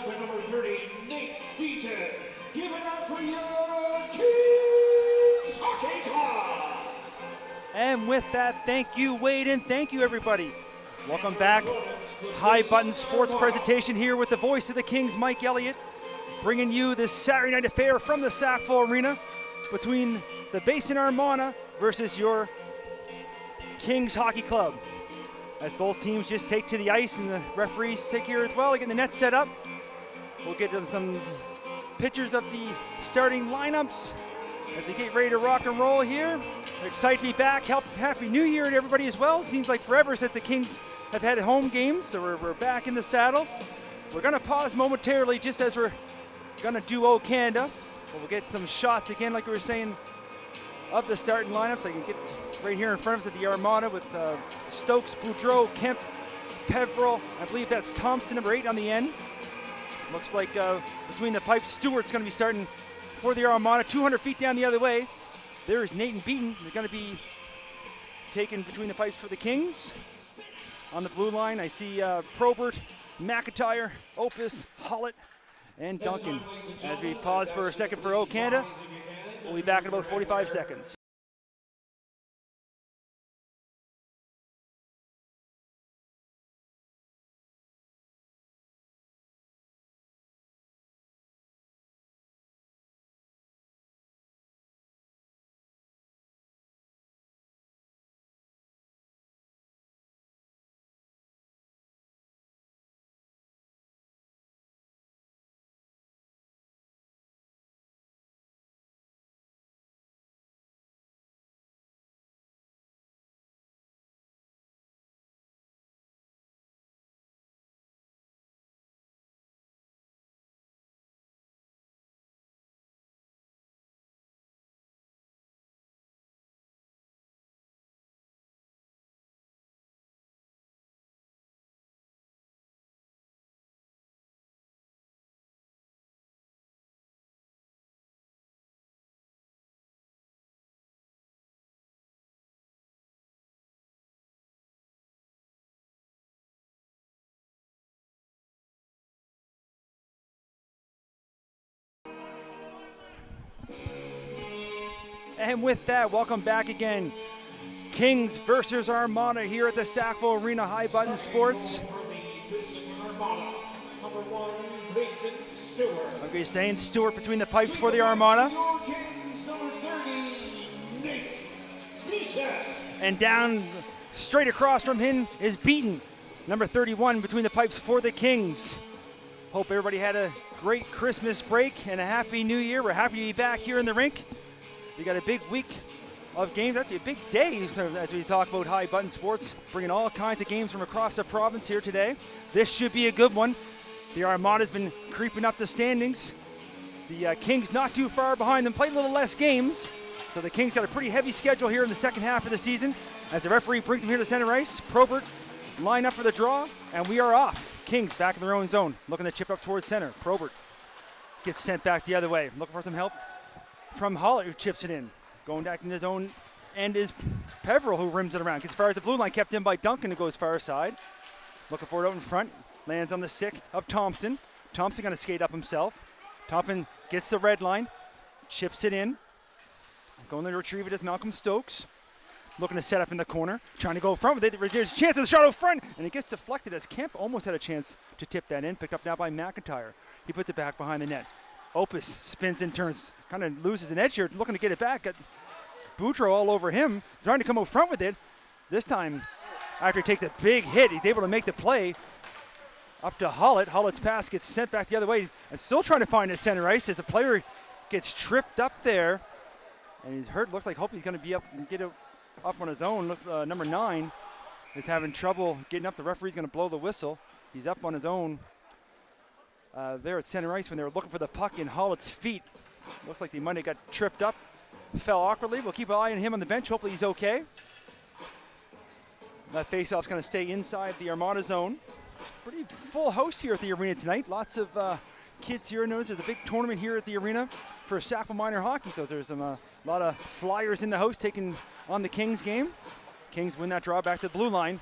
Number 30, Nate Beaton. Give it up for your Kings Hockey Club. And with that, thank you, Wade, and thank you, everybody. Welcome back. High Button Sports presentation here with the voice of the Kings, Mike Elliott, bringing you this Saturday night affair from the Sackville Arena between the Basin Armada versus your Kings Hockey Club. As both teams just take to the ice and the referees take here as well, getting the net set up. We'll get them some pictures of the starting lineups as they get ready to rock and roll here. We're excited to be back. Happy New Year to everybody as well. It seems like forever since the Kings have had home games, so we're back in the saddle. We're going to pause momentarily just as we're going to do O Canada. We'll get some shots again, like we were saying, of the starting lineups. I can get right here in front of us at the Armada with Stokes, Boudreau, Kemp, Peveril. I believe that's Thompson, number 8 on the end. Looks like between the pipes, Stewart's going to be starting for the Armada. 200 feet down the other way, there's Nathan Beaton. He's going to be taken between the pipes for the Kings. On the blue line, I see Probert, McIntyre, Opus, Hollett, and Duncan. As we pause for a second for O Canada, we'll be back in about 45 seconds. And with that, welcome back again. Kings versus Armada here at the Sackville Arena, High Button Sports. Armada, number 1, Mason Stewart. Okay, saying Stewart between the pipes for the Armada. Your Kings, number 30, Nate Peter. And down straight across from him is Beaton, number 31 between the pipes for the Kings. Hope everybody had a great Christmas break and a happy new year. We're happy to be back here in the rink. We got a big week of games. That's a big day as we talk about High Button Sports, bringing all kinds of games from across the province here today. This should be a good one. The Armada's been creeping up the standings. The Kings not too far behind them, played a little less games. So the Kings got a pretty heavy schedule here in the second half of the season. As the referee brings them here to center ice, Probert line up for the draw, and we are off. Kings back in their own zone, looking to chip up towards center. Probert gets sent back the other way, looking for some help from Hollett, who chips it in. Going back in his own end is Peveril, who rims it around. Gets as far as the blue line, kept in by Duncan, who goes far side. Looking for it out in front. Lands on the stick of Thompson. Thompson going to skate up himself. Thompson gets the red line, chips it in. Going to retrieve it is Malcolm Stokes. Looking to set up in the corner, trying to go front with it. There's a chance of the shot out front, and it gets deflected as Kemp almost had a chance to tip that in. Picked up now by McIntyre. He puts it back behind the net. Opus spins and turns, kind of loses an edge here, looking to get it back. Got Boudreau all over him, trying to come out front with it. This time, after he takes a big hit, he's able to make the play. Up to Hollett. Hollett's pass gets sent back the other way, and still trying to find it center ice as the player gets tripped up there. And he's hurt. Looks like hopefully he's going to be up and get it up on his own. Number 9 is having trouble getting up. The referee's going to blow the whistle. He's up on his own there at center ice when they were looking for the puck in Hollett's feet. Looks like he might have got tripped up. Fell awkwardly. We'll keep an eye on him on the bench. Hopefully he's okay. That faceoff's going to stay inside the Armada zone. Pretty full house here at the arena tonight. Lots of kids here. There's a big tournament here at the arena for Sackville Minor Hockey. So there's a lot of flyers in the house taking on the Kings game. Kings win that draw back to the blue line.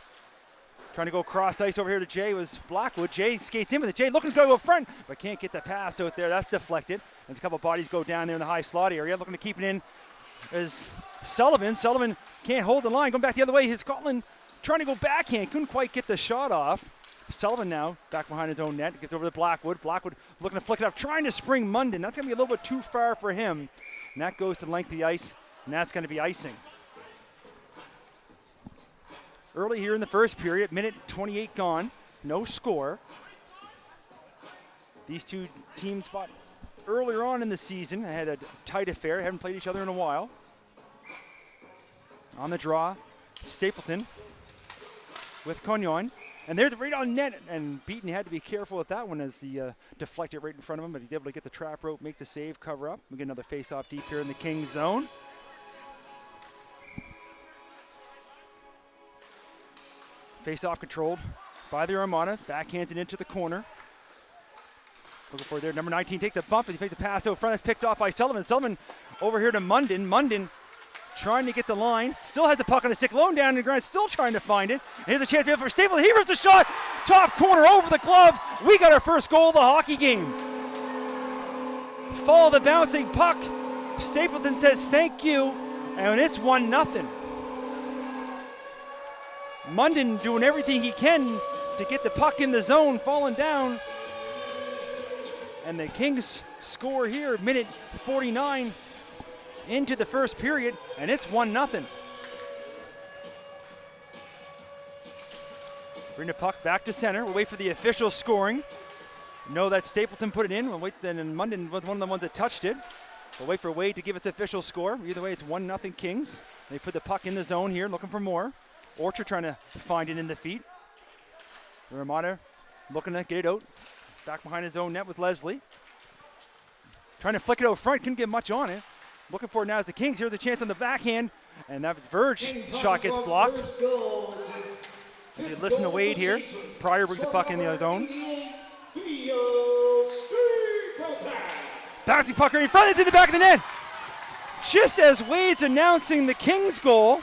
Trying to go cross ice over here to Jay was Blackwood. Jay skates in with it. Jay looking to go front, but can't get the pass out there. That's deflected. There's a couple bodies go down there in the high slot area. Looking to keep it in is Sullivan. Sullivan can't hold the line. Going back the other way. His Scotland trying to go backhand. Couldn't quite get the shot off. Sullivan now back behind his own net. Gets over to Blackwood. Blackwood looking to flick it up. Trying to spring Munden. That's going to be a little bit too far for him. And that goes to the length of the ice. And that's going to be icing. Early here in the first period, minute 28 gone, no score. These two teams fought earlier on in the season. They had a tight affair, haven't played each other in a while. On the draw, Stapleton with Cognon. And there's right on net, and Beaton had to be careful with that one as the deflected right in front of him, but he's able to get the trap rope, make the save, cover up. We get another face-off deep here in the Kings zone. Face-off controlled by the Armada. Backhands it into the corner. Looking for it there. Number 19 takes the bump and he takes the pass out front. That's picked off by Sullivan. Sullivan over here to Munden. Munden trying to get the line. Still has the puck on the stick. Lone down in the ground. Still trying to find it. And here's a chance for Stapleton. He rips a shot. Top corner over the glove. We got our first goal of the hockey game. Follow the bouncing puck. Stapleton says thank you. And it's 1-0. Munden doing everything he can to get the puck in the zone, falling down. And the Kings score here, minute 49 into the first period, and it's 1-0. Bring the puck back to center. We'll wait for the official scoring. Know that Stapleton put it in. We'll wait, and Munden was one of the ones that touched it. We'll wait for Wade to give its official score. Either way, it's 1-0 Kings. They put the puck in the zone here, looking for more. Orchard trying to find it in the feet. The Armada looking to get it out. Back behind his own net with Leslie. Trying to flick it out front, couldn't get much on it. Looking for it now as the Kings. Here's the chance on the backhand, and that's Verge. Shot gets blocked. As you listen to Wade here, Pryor brings the puck in the zone. Bouncing puck right in front, into the back of the net. Just as Wade's announcing the Kings goal,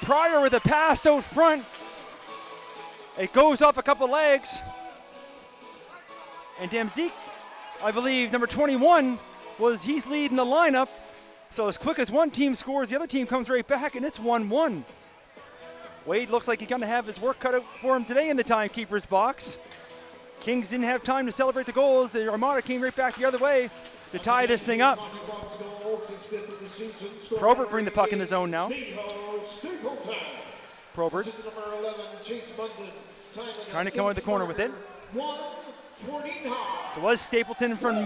Pryor with a pass out front. It goes up a couple legs. And Damzik, I believe, number 21, he's leading the lineup. So as quick as one team scores, the other team comes right back, and it's 1-1. Wade looks like he's going to have his work cut out for him today in the timekeeper's box. Kings didn't have time to celebrate the goals. The Armada came right back the other way to tie this thing up. Probert bring the puck in the zone now. Probert trying to come out of the corner with it. It was Stapleton from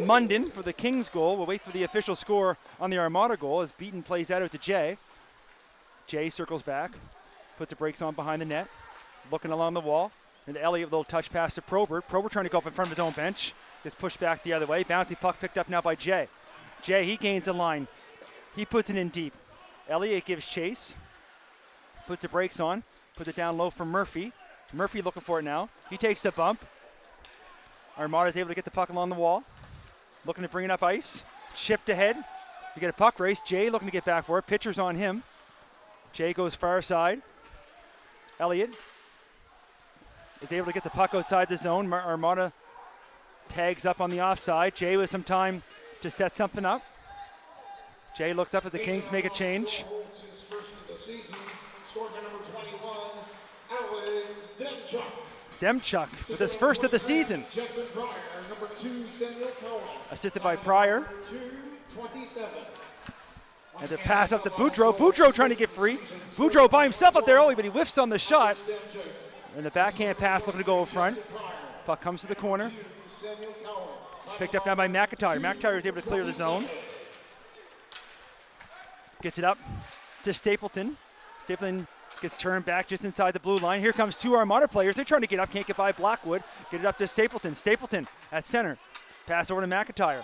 Munden for the Kings goal. We'll wait for the official score on the Armada goal as Beaton plays that out to Jay. Jay circles back, puts the brakes on behind the net, looking along the wall. And Elliott, little touch pass to Probert. Probert trying to go up in front of his own bench. Gets pushed back the other way. Bouncy puck picked up now by Jay. Jay, he gains a line. He puts it in deep. Elliott gives chase. Puts the brakes on. Puts it down low for Murphy. Murphy looking for it now. He takes a bump. Armada's able to get the puck along the wall. Looking to bring it up ice. Chipped ahead. You get a puck race. Jay looking to get back for it. Pitcher's on him. Jay goes far side. Elliott is able to get the puck outside the zone. Armada tags up on the offside. Jay with some time to set something up. Jay looks up as the Kings make a change. Demchuk with his first of the season. Assisted by Pryor. And the pass up to Boudreau. Boudreau trying to get free. Boudreau by himself up there, but he whiffs on the shot. And the backhand pass looking to go in front. Puck comes to the corner. Picked up now by McIntyre. McIntyre is able to clear the zone. Gets it up to Stapleton. Stapleton gets turned back just inside the blue line. Here comes two Armada players. They're trying to get up, can't get by Blackwood. Get it up to Stapleton. Stapleton at center. Pass over to McIntyre.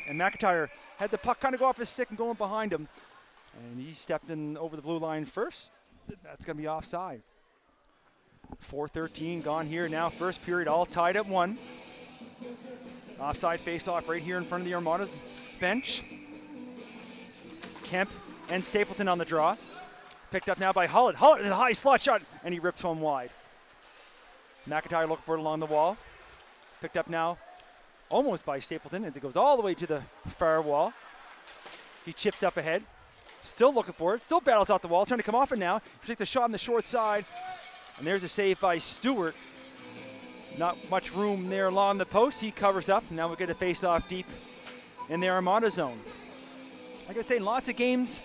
And McIntyre had the puck kind of go off his stick and going behind him. And he stepped in over the blue line first. That's going to be offside. 4:13 gone here now. First period all tied at 1. Offside face-off right here in front of the Armada's bench. Kemp and Stapleton on the draw. Picked up now by Hullett. Hullett in a high slot shot, and he rips one wide. McIntyre looking for it along the wall. Picked up now almost by Stapleton as it goes all the way to the far wall. He chips up ahead. Still looking for it. Still battles out the wall. Trying to come off it now. He takes a shot on the short side. And there's a save by Stewart. Not much room there along the post. He covers up. Now we'll get a face-off deep in the Armada zone. Like I say, lots of games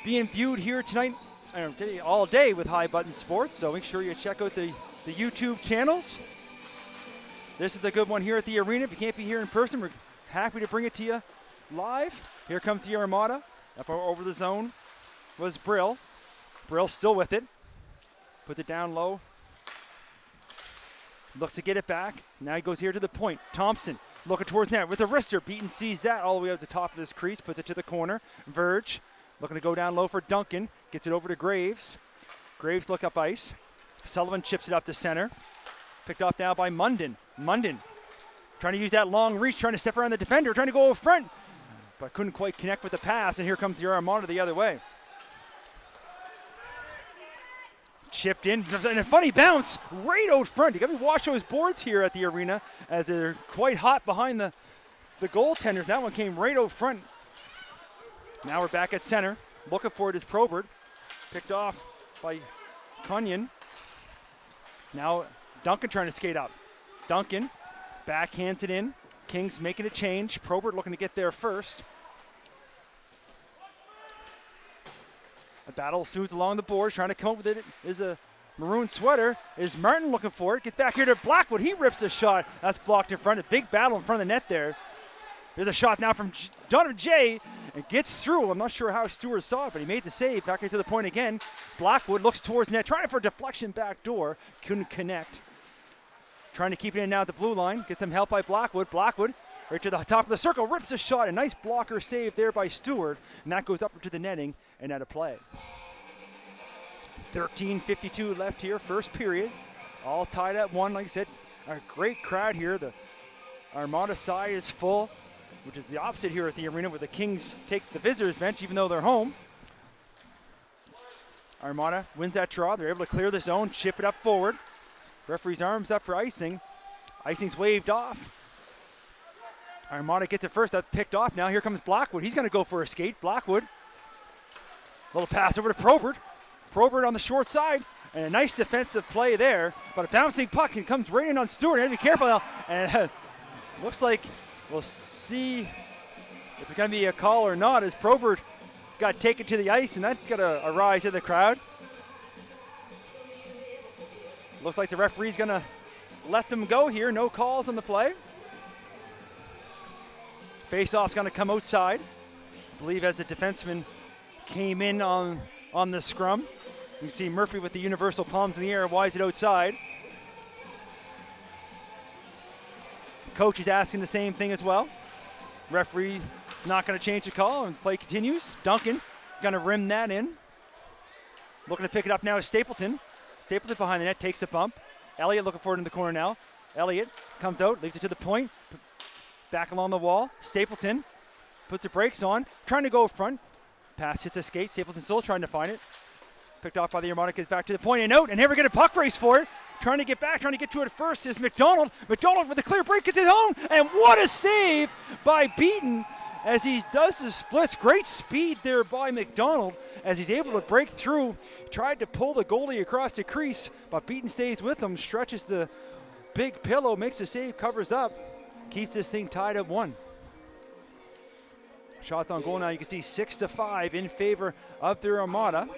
being viewed here tonight, all day with High Button Sports. So make sure you check out the YouTube channels. This is a good one here at the arena. If you can't be here in person, we're happy to bring it to you live. Here comes the Armada. Up over the zone was Brill. Brill still with it. Puts it down low. Looks to get it back. Now he goes here to the point. Thompson looking towards net with the wrister. Beaton sees that all the way up the top of his crease. Puts it to the corner. Verge looking to go down low for Duncan. Gets it over to Graves. Graves look up ice. Sullivan chips it up to center. Picked off now by Munden. Munden trying to use that long reach, trying to step around the defender, trying to go over front, but couldn't quite connect with the pass, and here comes the Armada the other way. Chipped in, and a funny bounce right out front. You got to watch those boards here at the arena as they're quite hot behind the goaltenders. That one came right out front. Now we're back at center. Looking for it is Probert. Picked off by Cunyon. Now Duncan trying to skate up. Duncan backhands it in. Kings making a change. Probert looking to get there first. A battle ensues along the boards. Trying to come up with it is a maroon sweater. Is Martin looking for it. Gets back here to Blackwood. He rips the shot. That's blocked in front. A big battle in front of the net there. There's a shot now from Donovan Jay. And gets through. I'm not sure how Stewart saw it, but he made the save. Back into the point again. Blackwood looks towards net. Trying for a deflection back door. Couldn't connect. Trying to keep it in now at the blue line. Gets some help by Blackwood. Blackwood right to the top of the circle. Rips a shot. A nice blocker save there by Stewart. And that goes up to the netting and out of play. 13:52 left here. First period. All tied at 1. Like I said, a great crowd here. The Armada side is full, which is the opposite here at the arena where the Kings take the visitors bench even though they're home. Armada wins that draw. They're able to clear the zone, chip it up forward. Referee's arms up for icing. Icing's waved off. Armada gets it first. That's picked off now. Here comes Blackwood. He's going to go for a skate. Blackwood. Little pass over to Probert. Probert on the short side, and a nice defensive play there, but a bouncing puck and comes right in on Stewart. You have to be careful now. And looks like we'll see if it's going to be a call or not, as Probert got taken to the ice, and that got a rise in the crowd. Looks like the referee's going to let them go here. No calls on the play. Face-off's going to come outside. I believe as the defenseman came in on the scrum. You can see Murphy with the universal palms in the air. Why is it outside? Coach is asking the same thing as well. Referee not going to change the call, and play continues. Duncan going to rim that in. Looking to pick it up now is Stapleton. Stapleton behind the net, takes a bump. Elliott looking for it in the corner now. Elliott comes out, leaves it to the point. Back along the wall. Stapleton puts the brakes on, trying to go front. Pass hits a skate. Stapleton still trying to find it. Picked off by the Armada, gets back to the point and out, and here we get a puck race for it. Trying to get back, trying to get to it first is McDonald. McDonald with a clear break, gets it home, and what a save by Beaton as he does the splits. Great speed there by McDonald as he's able to break through. Tried to pull the goalie across the crease, but Beaton stays with him, stretches the big pillow, makes the save, covers up, keeps this thing tied at 1. Shots on goal now, you can see 6-5 in favor of the Armada.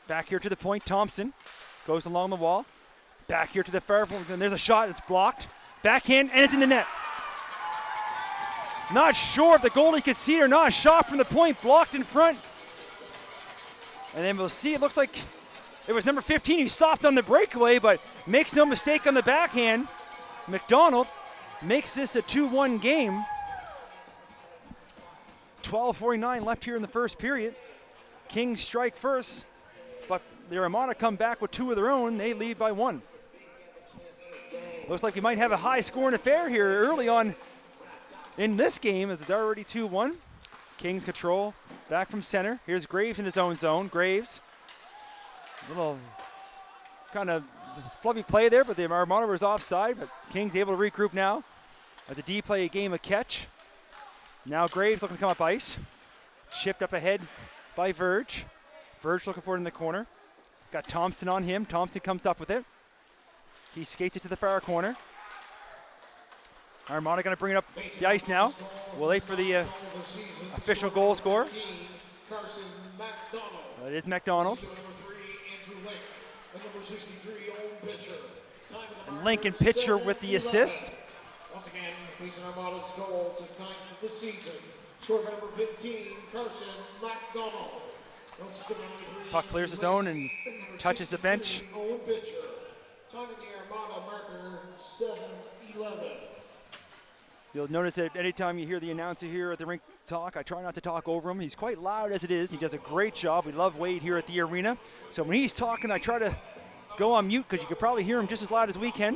Back here to the point, Thompson goes along the wall. Back here to the far point, and there's a shot, it's blocked. Backhand, and it's in the net. Not sure if the goalie could see it or not. Shot from the point, blocked in front. And then we'll see, it looks like it was number 15 who stopped on the breakaway, but makes no mistake on the backhand. McDonald makes this a 2-1 game. 12:49 left here in the first period. Kings strike first, but the Armada come back with 2 of their own. They lead by 1. Looks like we might have a high-scoring affair here early on in this game, as it's already 2-1. Kings control, back from center. Here's Graves in his own zone. Graves, little kind of fluffy play there, but the Armada was offside, but Kings able to regroup now as a D play a game of catch. Now Graves looking to come up ice. Chipped up ahead by Verge. Verge looking for it in the corner. Got Thompson on him. Thompson comes up with it. He skates it to the far corner. Armada going to bring it up the ice now. We'll wait for the official goal scorer. It is McDonald. And Lincoln Pitcher with the assist. Once again, facing Armada's goal, it's his 9th of the season. Score number 15, Carson McDonald. Puck clears his own and touches the bench. Time in the Armada marker 7:11. You'll notice that anytime you hear the announcer here at the rink talk, I try not to talk over him. He's quite loud as it is. He does a great job. We love Wade here at the arena. So when he's talking, I try to go on mute because you could probably hear him just as loud as we can.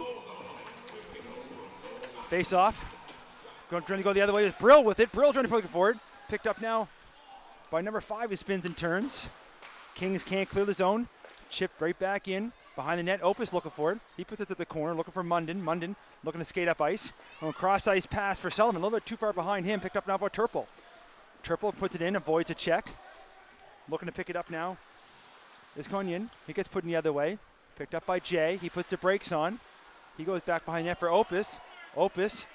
Face off. Trying to go the other way with Brill with it. Brill trying to poke it forward. Picked up now by number 5 who spins and turns. Kings can't clear the zone. Chipped right back in. Behind the net, Opus looking for it. He puts it to the corner, looking for Munden. Munden looking to skate up ice. Cross ice pass for Sullivan. A little bit too far behind him. Picked up now by Turple. Turple puts it in, avoids a check. Looking to pick it up now is Konyan. He gets put in the other way. Picked up by Jay. He puts the brakes on. He goes back behind net for Opus. Opus,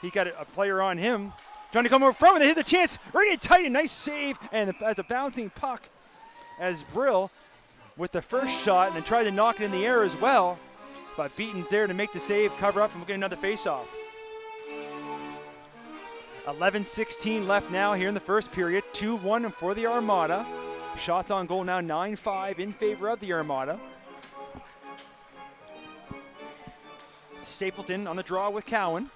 he got a player on him. Trying to come over from it. They hit the chance. Right in tight. A nice save. And as a bouncing puck as Brill with the first shot and then tried to knock it in the air as well. But Beaton's there to make the save, cover up, and we'll get another face-off. 11:16 left now here in the first period. 2-1 for the Armada. Shots on goal now 9-5 in favor of the Armada. Stapleton on the draw with Cowan.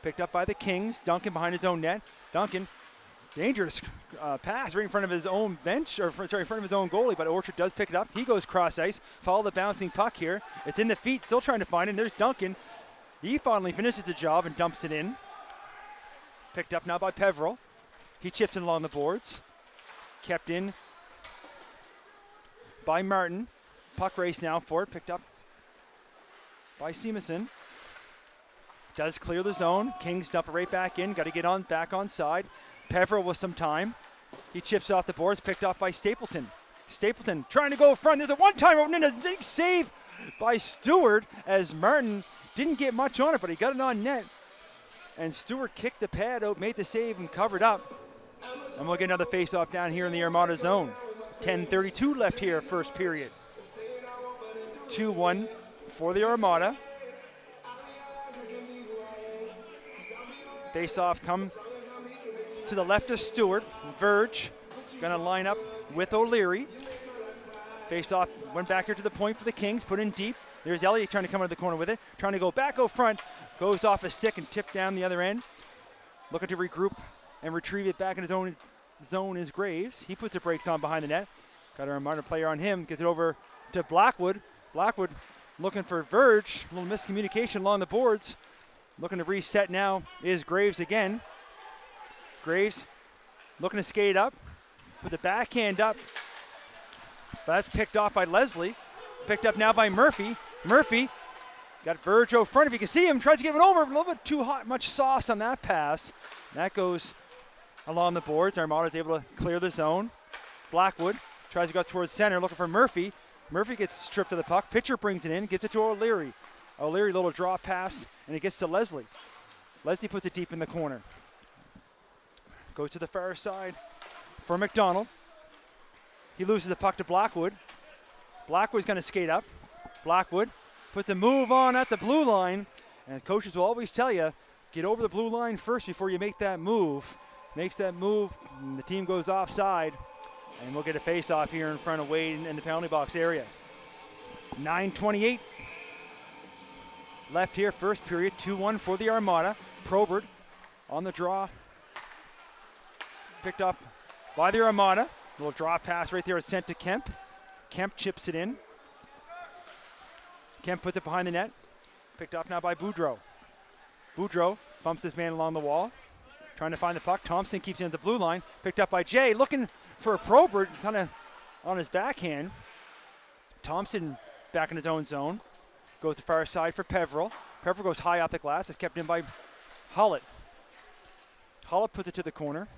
Picked up by the Kings. Duncan behind his own net. Duncan, dangerous pass right in front of his own bench, or in front of his own goalie, but Orchard does pick it up. He goes cross ice, follow the bouncing puck here. It's in the feet, still trying to find it. And there's Duncan. He finally finishes the job and dumps it in. Picked up now by Peveril. He chips it along the boards. Kept in by Martin. Puck race now for it, picked up by Seamuson. Does clear the zone. Kings dump it right back in. Got to get on back on side. Peveril with some time. He chips off the boards, picked off by Stapleton. Stapleton trying to go front. There's a one-timer and a big save by Stewart as Martin didn't get much on it, but he got it on net. And Stewart kicked the pad out, made the save, and covered up. And we'll get another face-off down here in the Armada zone. 10:32 left here, first period. 2-1 for the Armada. Face-off come to the left of Stewart. Verge gonna line up with O'Leary. Face-off went back here to the point for the Kings, put in deep. There's Elliott trying to come out of the corner with it, trying to go back out front, goes off a stick and tipped down the other end. Looking to regroup and retrieve it back in his own zone is Graves. He puts the brakes on behind the net. Got our Armada player on him, gets it over to Blackwood. Blackwood looking for Verge, a little miscommunication along the boards. Looking to reset now is Graves again. Graves looking to skate up, put the backhand up. But that's picked off by Leslie. Picked up now by Murphy. Murphy got Verge out front. If you can see him, tries to give it over. A little bit too hot, much sauce on that pass. That goes along the boards. Armada's able to clear the zone. Blackwood tries to go towards center, looking for Murphy. Murphy gets stripped of the puck. Pitcher brings it in, gets it to O'Leary. O'Leary, little draw pass, and it gets to Leslie. Leslie puts it deep in the corner. Goes to the far side for McDonald. He loses the puck to Blackwood. Blackwood's going to skate up. Blackwood puts a move on at the blue line, and coaches will always tell you, get over the blue line first before you make that move. Makes that move, and the team goes offside, and we'll get a face-off here in front of Wade in the penalty box area. 9:28 left here, first period, 2-1 for the Armada. Probert on the draw. Picked up by the Armada. Little draw pass right there is sent to Kemp. Kemp chips it in. Kemp puts it behind the net. Picked up now by Boudreau. Boudreau bumps this man along the wall. Trying to find the puck. Thompson keeps it in the blue line. Picked up by Jay. Looking for Probert, kind of on his backhand. Thompson back in his own zone. Goes to far side for Peveril. Peveril goes high off the glass. It's kept in by Hollett. Hollett puts it to the corner.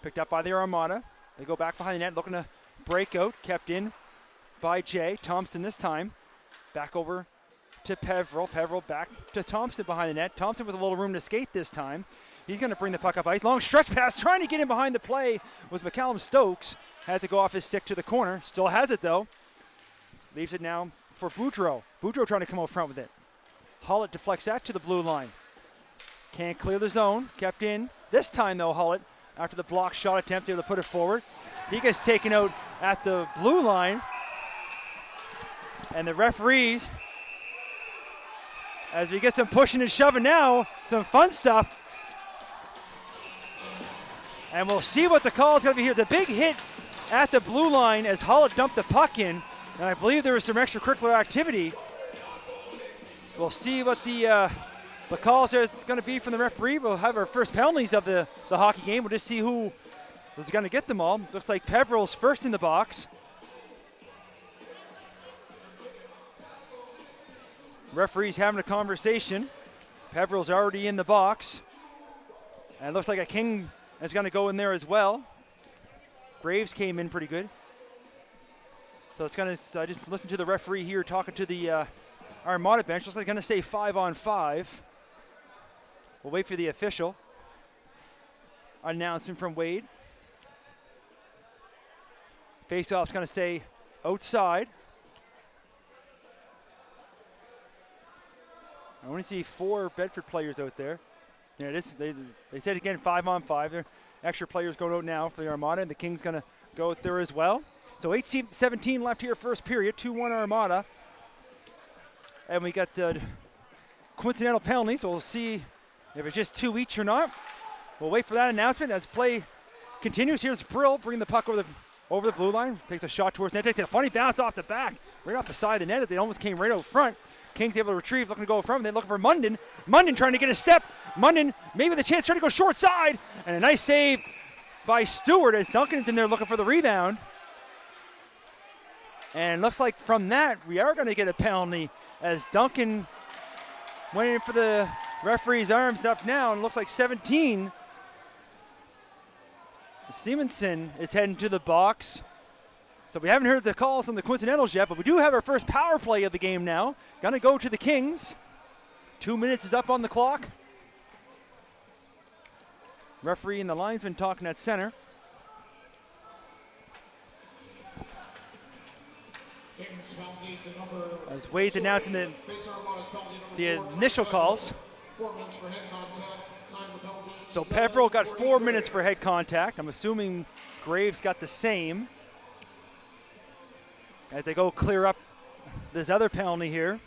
Picked up by the Armada. They go back behind the net, looking to break out. Kept in by Jay. Thompson this time. Back over to Peveril. Peveril back to Thompson behind the net. Thompson with a little room to skate this time. He's going to bring the puck up ice. Long stretch pass, trying to get in behind the play was McCallum Stokes. Had to go off his stick to the corner. Still has it though. Leaves it now for Boudreau. Boudreau trying to come out front with it. Hollett deflects that to the blue line. Can't clear the zone. Kept in. This time though, Hollett, after the block shot attempt, able to put it forward. He gets taken out at the blue line. And the referees, as we get some pushing and shoving now, some fun stuff. And we'll see what the call is going to be here. The big hit at the blue line as Hollett dumped the puck in. And I believe there was some extracurricular activity. We'll see what the calls are going to be from the referee. We'll have our first penalties of the hockey game. We'll just see who is going to get them all. Looks like Peveril's first in the box. Referee's having a conversation. Peveril's already in the box. And it looks like a King is going to go in there as well. Graves came in pretty good. So it's going to, I just listened to the referee here talking to the Armada bench. Looks like going to say 5-on-5. We'll wait for the official announcement from Wade. Face-off's going to say outside. I only see 4 Bedford players out there. Yeah, they said again 5-on-5. There extra players going out now for the Armada, and the King's going to go out there as well. So 8:17 left here, first period. 2-1 Armada. And we got coincidental penalties, so we'll see if it's just 2 each or not. We'll wait for that announcement as play continues. Here's Brill bringing the puck over the blue line. Takes a shot towards net. Takes a funny bounce off the back, right off the side of the net. They almost came right out front. King's able to retrieve, looking to go from. They're looking for Munden. Munden trying to get a step. Munden maybe with a chance, trying to go short side. And a nice save by Stewart as Duncan's in there looking for the rebound. And looks like from that, we are going to get a penalty as Duncan went in for the referee's arms up now. And looks like 17 Simonson is heading to the box. So we haven't heard the calls on the coincidentals yet, but we do have our first power play of the game now. Gonna go to the Kings. 2 minutes is up on the clock. Referee and the linesman talking at center. As Wade's announcing the initial calls. So Peveril got 4 minutes for head contact. I'm assuming Graves got the same. As they go clear up this other penalty here.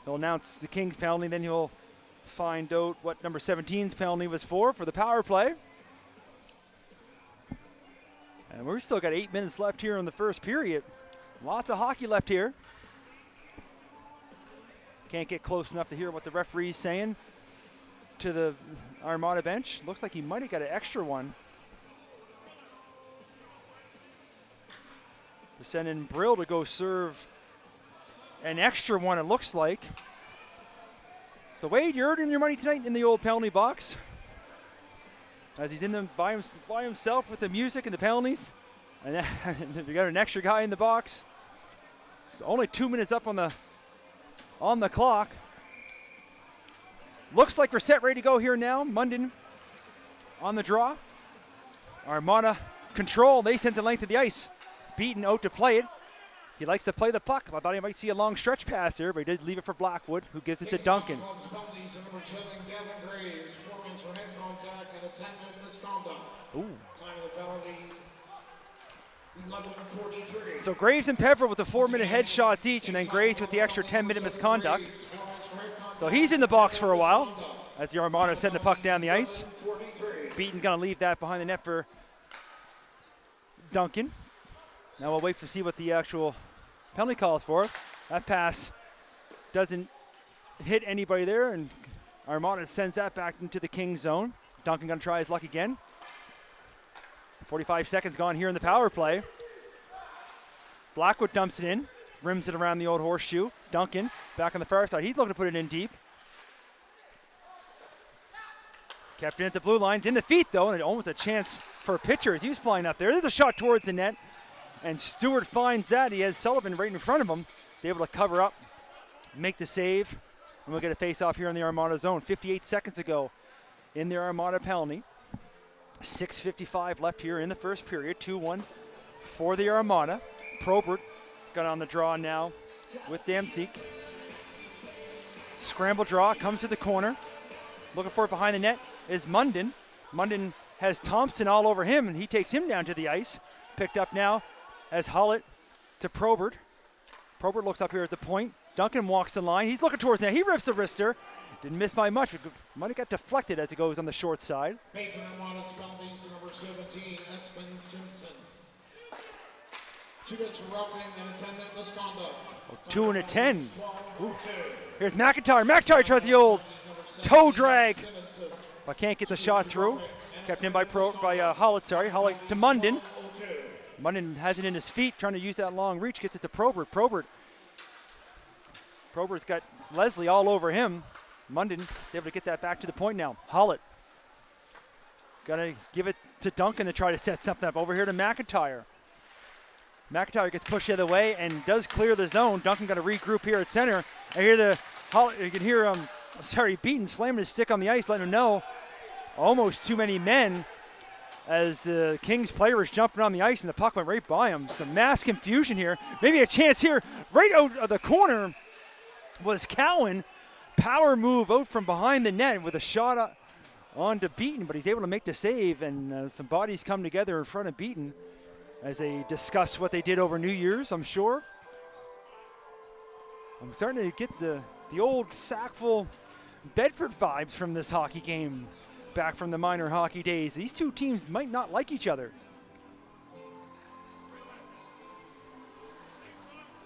He'll announce the Kings penalty, then he'll find out what number 17's penalty was for the power play. And we've still got 8 minutes left here in the first period. Lots of hockey left here. Can't get close enough to hear what the referee's saying to the Armada bench. Looks like he might have got an extra one. They're sending Brill to go serve an extra one, it looks like. So Wade, you're earning your money tonight in the old penalty box. As he's in them by himself with the music and the penalties. And you got an extra guy in the box. It's only 2 minutes up on the clock. Looks like we're set ready to go here now. Munden on the draw. Armada control. They sent the length of the ice. Beaton out to play it. He likes to play the puck. I thought he might see a long stretch pass there, but he did leave it for Blackwood, who gives it to Duncan. Ooh. So Graves and Peveril with the 4-minute headshots each, and then Graves with the extra 10-minute misconduct. So he's in the box for a while as the Armada is setting the puck down the ice. Beaton gonna leave that behind the net for Duncan. Now we'll wait to see what the actual penalty call is for. That pass doesn't hit anybody there, and Armada sends that back into the Kings zone. Duncan gonna try his luck again. 45 seconds gone here in the power play. Blackwood dumps it in, rims it around the old horseshoe. Duncan back on the far side. He's looking to put it in deep. Kept it at the blue line. In the feet though, and almost a chance for a pitcher as he was flying up there. There's a shot towards the net, and Stewart finds that. He has Sullivan right in front of him. He's able to cover up, make the save, and we'll get a face-off here in the Armada zone. 58 seconds ago in the Armada penalty. 6:55 left here in the first period. 2-1 for the Armada. Probert got on the draw now with Damzik. Scramble draw, comes to the corner. Looking for it behind the net is Munden. Munden has Thompson all over him, and he takes him down to the ice. Picked up now as Hollett to Probert. Probert looks up here at the point. Duncan walks the line. He's looking towards the net. He rips the wrister. Didn't miss by much. Might have got deflected as it goes on the short side. Baseman Armada's penalties to number 17, Espen Simpson. 2 minutes for roughing and a 10-minute misconduct. 2 and a 10. Ooh. Here's McIntyre. McIntyre tries the old toe drag, but can't get the shot through. Kept in by Hollett. Hollett to Munden. Munden has it in his feet, trying to use that long reach. Gets it to Probert. Probert's got Leslie all over him. Munden able to get that back to the point now. Hollett gonna give it to Duncan to try to set something up. Over here to McIntyre. McIntyre gets pushed the other way and does clear the zone. Duncan gonna regroup here at center. I hear you can hear Beaton slamming his stick on the ice, letting him know almost too many men as the Kings player was jumping on the ice and the puck went right by him. It's a mass confusion here. Maybe a chance here. Right out of the corner was Cowan. Power move out from behind the net with a shot on to Beaton, but he's able to make the save, and some bodies come together in front of Beaton as they discuss what they did over New Year's, I'm sure. I'm starting to get the old Sackville Bedford vibes from this hockey game back from the minor hockey days. These two teams might not like each other.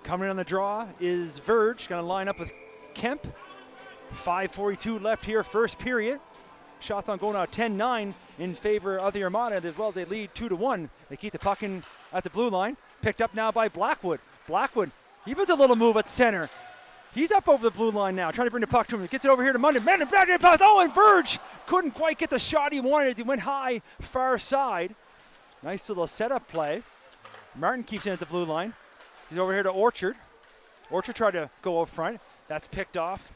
Coming on the draw is Verge, going to line up with Kemp. 5:42 left here, first period. Shots on goal now 10-9 in favor of the Armada, as well as they lead 2-1. They keep the puck in at the blue line. Picked up now by Blackwood. Blackwood, he puts a little move at center. He's up over the blue line now, trying to bring the puck to him. Gets it over here to Munden. Man, back in the pass. Oh, and Verge couldn't quite get the shot he wanted. He went high, far side. Nice little setup play. Martin keeps in at the blue line. He's over here to Orchard. Orchard tried to go up front. That's picked off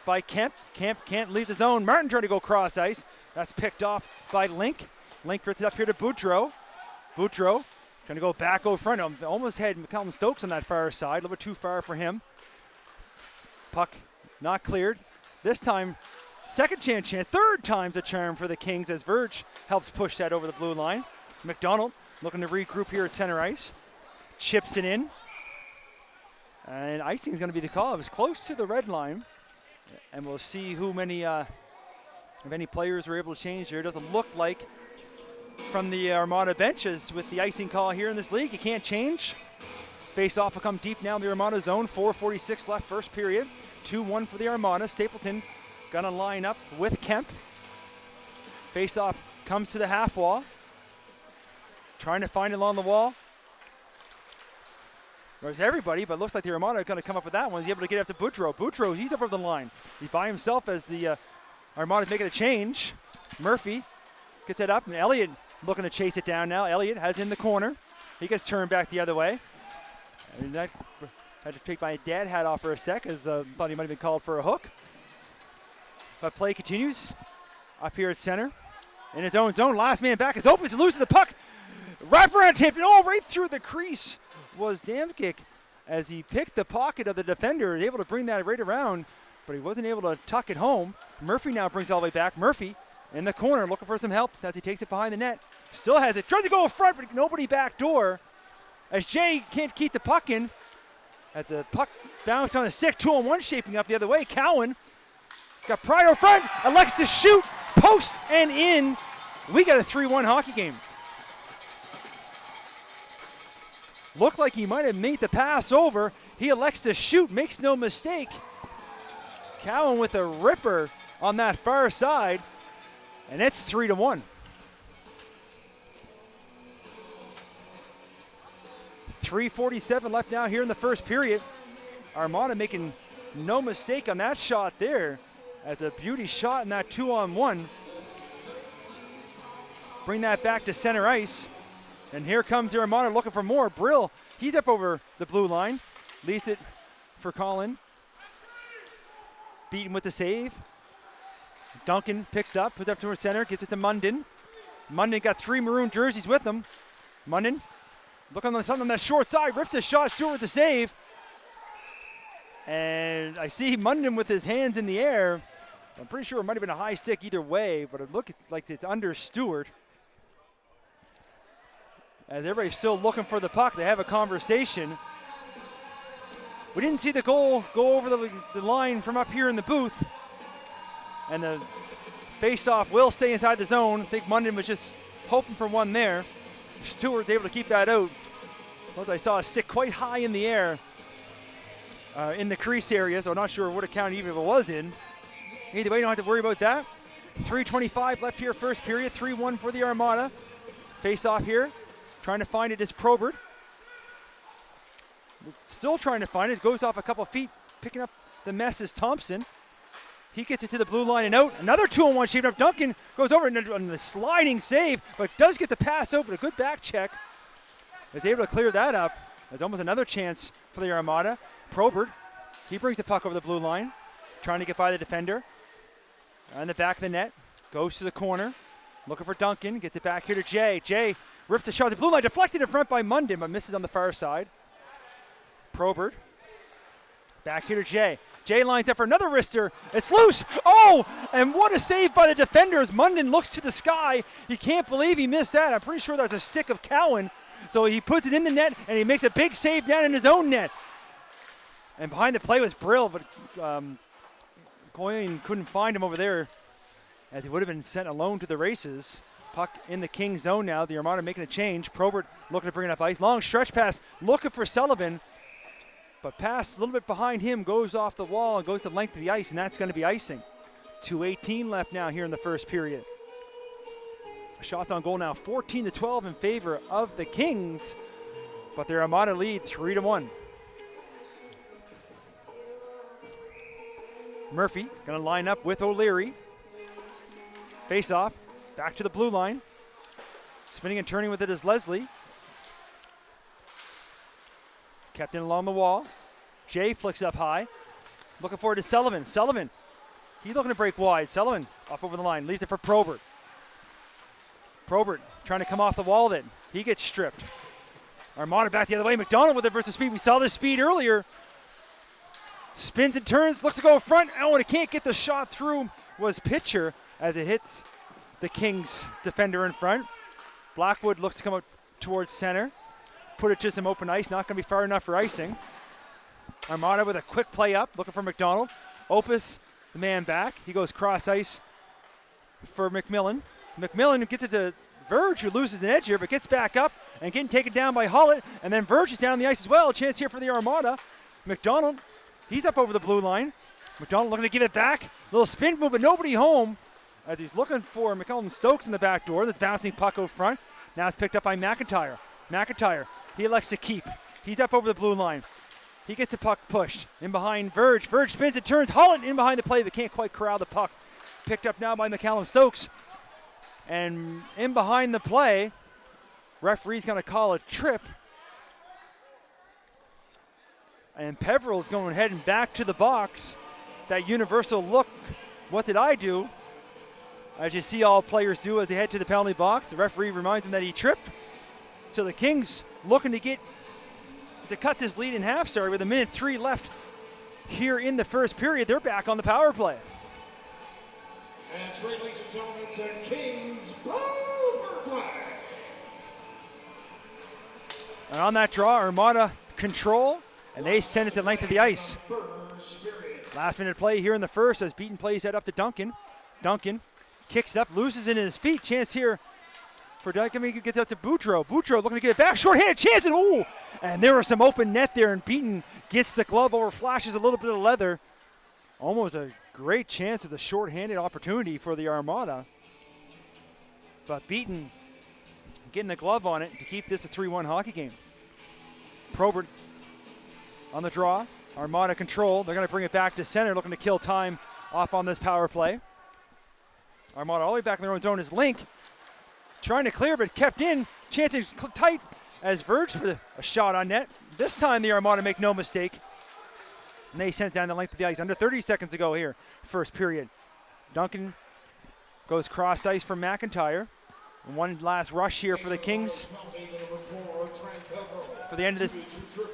by Kemp. Kemp can't leave the zone. Martin trying to go cross ice. That's picked off by Link. Link gets it up here to Boudreau. Boudreau trying to go back over front. Almost had McCallum Stokes on that far side. A little bit too far for him. Puck not cleared. This time, second chance. Third time's a charm for the Kings as Verge helps push that over the blue line. McDonald looking to regroup here at center ice. Chips it in. And icing is going to be the call. It was close to the red line. And we'll see who many, if any players were able to change here. It doesn't look like from the Armada benches with the icing call here in this league. You can't change. Face-off will come deep now in the Armada zone. 4:46 left first period. 2-1 for the Armada. Stapleton going to line up with Kemp. Face-off comes to the half wall. Trying to find it along the wall. There's everybody, but it looks like the Armada are going to come up with that one. He's able to get up to Boudreau. Boudreau, he's up over the line. He's by himself as the Armada's making a change. Murphy gets it up, and Elliott looking to chase it down now. Elliott has in the corner. He gets turned back the other way. And that had to take my dad hat off for a sec, as thought he might have been called for a hook. But play continues up here at center. In his own zone, last man back is open, he loses the puck. Wraparound tip, right through the crease was Damkick as he picked the pocket of the defender, able to bring that right around, but he wasn't able to tuck it home. Murphy now brings it all the way back. Murphy in the corner looking for some help as he takes it behind the net. Still has it, tries to go in front, but nobody back door. As Jay can't keep the puck in, as the puck bounced on a stick, 2-on-1 shaping up the other way. Cowan got Pryor front, elects to shoot, post and in. We got a 3-1 hockey game. Looked like he might have made the pass over. He elects to shoot, makes no mistake. Cowan with a ripper on that far side, and it's 3-1. 3:47 left now here in the first period. Armada making no mistake on that shot there, as a beauty shot in that 2-on-1. Bring that back to center ice. And here comes the Armada looking for more. Brill, he's up over the blue line. Leaves it for Colin. Beaten with the save. Duncan picks up, puts up towards center, gets it to Munden. Munden got 3 maroon jerseys with him. Munden looking on something on that short side, rips the shot, Stewart with the save. And I see Munden with his hands in the air. I'm pretty sure it might have been a high stick either way, but it looked like it's under Stewart. As everybody's still looking for the puck, they have a conversation. We didn't see the goal go over the line from up here in the booth. And the face-off will stay inside the zone. I think Munden was just hoping for one there. Stewart's able to keep that out. But I saw a stick quite high in the air in the crease area, so I'm not sure what it counted even if it was in. Either way, you don't have to worry about that. 3:25 left here, first period. 3-1 for the Armada. Face-off here. Trying to find it is Probert. Still trying to find it. Goes off a couple feet. Picking up the mess is Thompson. He gets it to the blue line and out. Another 2-on-1 shaped up. Duncan goes over on the sliding save, but does get the pass out, but a good back check. Is able to clear that up. There's almost another chance for the Armada. Probert, he brings the puck over the blue line. Trying to get by the defender. On the back of the net. Goes to the corner. Looking for Duncan. Gets it back here to Jay. Jay rips the shot. The blue line deflected in front by Munden, but misses on the far side. Probert. Back here to Jay. Jay lines up for another wrister. It's loose. Oh, and what a save by the defenders. Munden looks to the sky. He can't believe he missed that. I'm pretty sure that's a stick of Cowan. So he puts it in the net, and he makes a big save down in his own net. And behind the play was Brill, but Coyne couldn't find him over there, as he would have been sent alone to the races. Puck in the King zone now. The Armada making a change. Probert looking to bring it up ice. Long stretch pass, looking for Sullivan. But pass a little bit behind him, goes off the wall and goes the length of the ice, and that's going to be icing. 2:18 left now here in the first period. Shots on goal now 14-12 in favor of the Kings, but their Armada lead 3-1. Murphy gonna line up with O'Leary. Face off, back to the blue line. Spinning and turning with it is Leslie. Kept in along the wall. Jay flicks up high. Looking forward to Sullivan. Sullivan, he's looking to break wide. Sullivan up over the line, leaves it for Probert. Probert trying to come off the wall then. He gets stripped. Armada back the other way. McDonald with it versus speed. We saw this speed earlier. Spins and turns, looks to go front. Oh, and it can't get the shot through was Pitcher as it hits the Kings defender in front. Blackwood looks to come up towards center. Put it to some open ice, not going to be far enough for icing. Armada with a quick play up, looking for McDonald. Opus, the man back. He goes cross ice for McMillan. McMillan gets it to Verge, who loses an edge here, but gets back up and getting taken down by Hullett. And then Verge is down the ice as well. Chance here for the Armada. McDonald, he's up over the blue line. McDonald looking to give it back. Little spin move, but nobody home as he's looking for McCollum Stokes in the back door. That's bouncing puck out front. Now it's picked up by McIntyre. McIntyre, he elects to keep. He's up over the blue line. He gets the puck pushed. In behind Verge. Verge spins it, turns. Hullett in behind the play, but can't quite corral the puck. Picked up now by McCallum Stokes. And in behind the play, referee's going to call a trip. And Peveril's going heading back to the box. That universal look, what did I do? As you see all players do as they head to the penalty box. The referee reminds him that he tripped. So the Kings looking to cut this lead in half, with 1:03 left here in the first period. They're back on the power play. And three, ladies and gentlemen, it's the Kings power play. And on that draw, Armada control, and they send it to the length of the ice. Last minute play here in the first as Beaton plays that up to Duncan. Duncan kicks it up, loses it in his feet. Chance here for Duncan. He gets out to Boudreau. Boudreau looking to get it back. Short-handed chance, and ooh! And there was some open net there, and Beaton gets the glove over, flashes a little bit of leather. Almost a great chance as a short-handed opportunity for the Armada. But Beaton getting the glove on it to keep this a 3-1 hockey game. Probert on the draw. Armada control. They're going to bring it back to center, looking to kill time off on this power play. Armada all the way back in their own zone is Link. Trying to clear, but kept in. Chancing tight as Verge for a shot on net. This time the Armada make no mistake. And they sent it down the length of the ice. Under 30 seconds to go here, first period. Duncan goes cross ice for McIntyre. And one last rush here for the Kings for the end of this.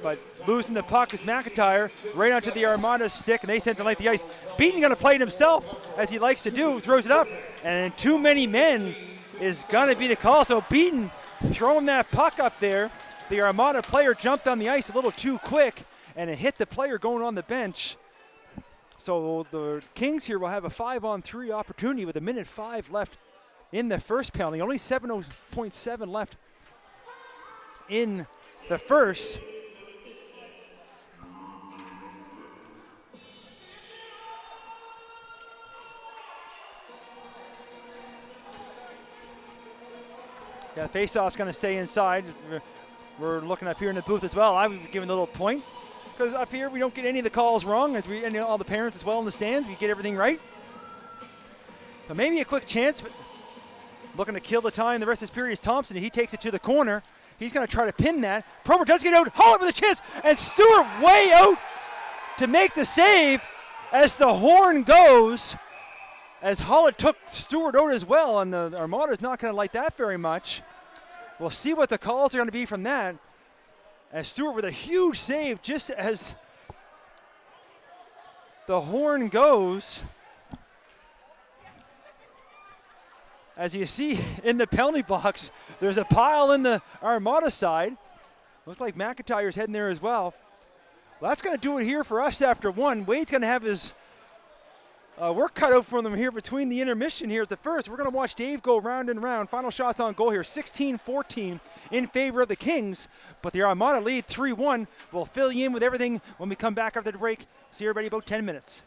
But losing the puck is McIntyre right onto the Armada stick, and they sent it to the length of the ice. Beaton going to play it himself, as he likes to do, throws it up. And too many men is going to be the call. So Beaton throwing that puck up there. The Armada player jumped on the ice a little too quick, and it hit the player going on the bench. So the Kings here will have a 5-on-3 opportunity with 1:05 left in the first penalty. Only 7.7 left in the first. Yeah, faceoff's going to stay inside. We're looking up here in the booth as well. I was giving a little point because up here we don't get any of the calls wrong, as we and all the parents as well in the stands. We get everything right. So maybe a quick chance, but looking to kill the time. The rest of this period is Thompson. He takes it to the corner. He's going to try to pin that. Probert does get out. Hullett with a chance, and Stewart way out to make the save as the horn goes. As Hullett took Stewart out as well, and the Armada's not going to like that very much. We'll see what the calls are going to be from that. As Stewart with a huge save just as the horn goes. As you see in the penalty box, there's a pile in the Armada side. Looks like McIntyre's heading there as well. Well, that's going to do it here for us after one. Wade's going to have his work cut out for them here between the intermission here at the first. We're going to watch Dave go round and round. Final shots on goal here, 16-14 in favor of the Kings. But the Armada lead 3-1. We'll fill you in with everything when we come back after the break. See everybody about 10 minutes.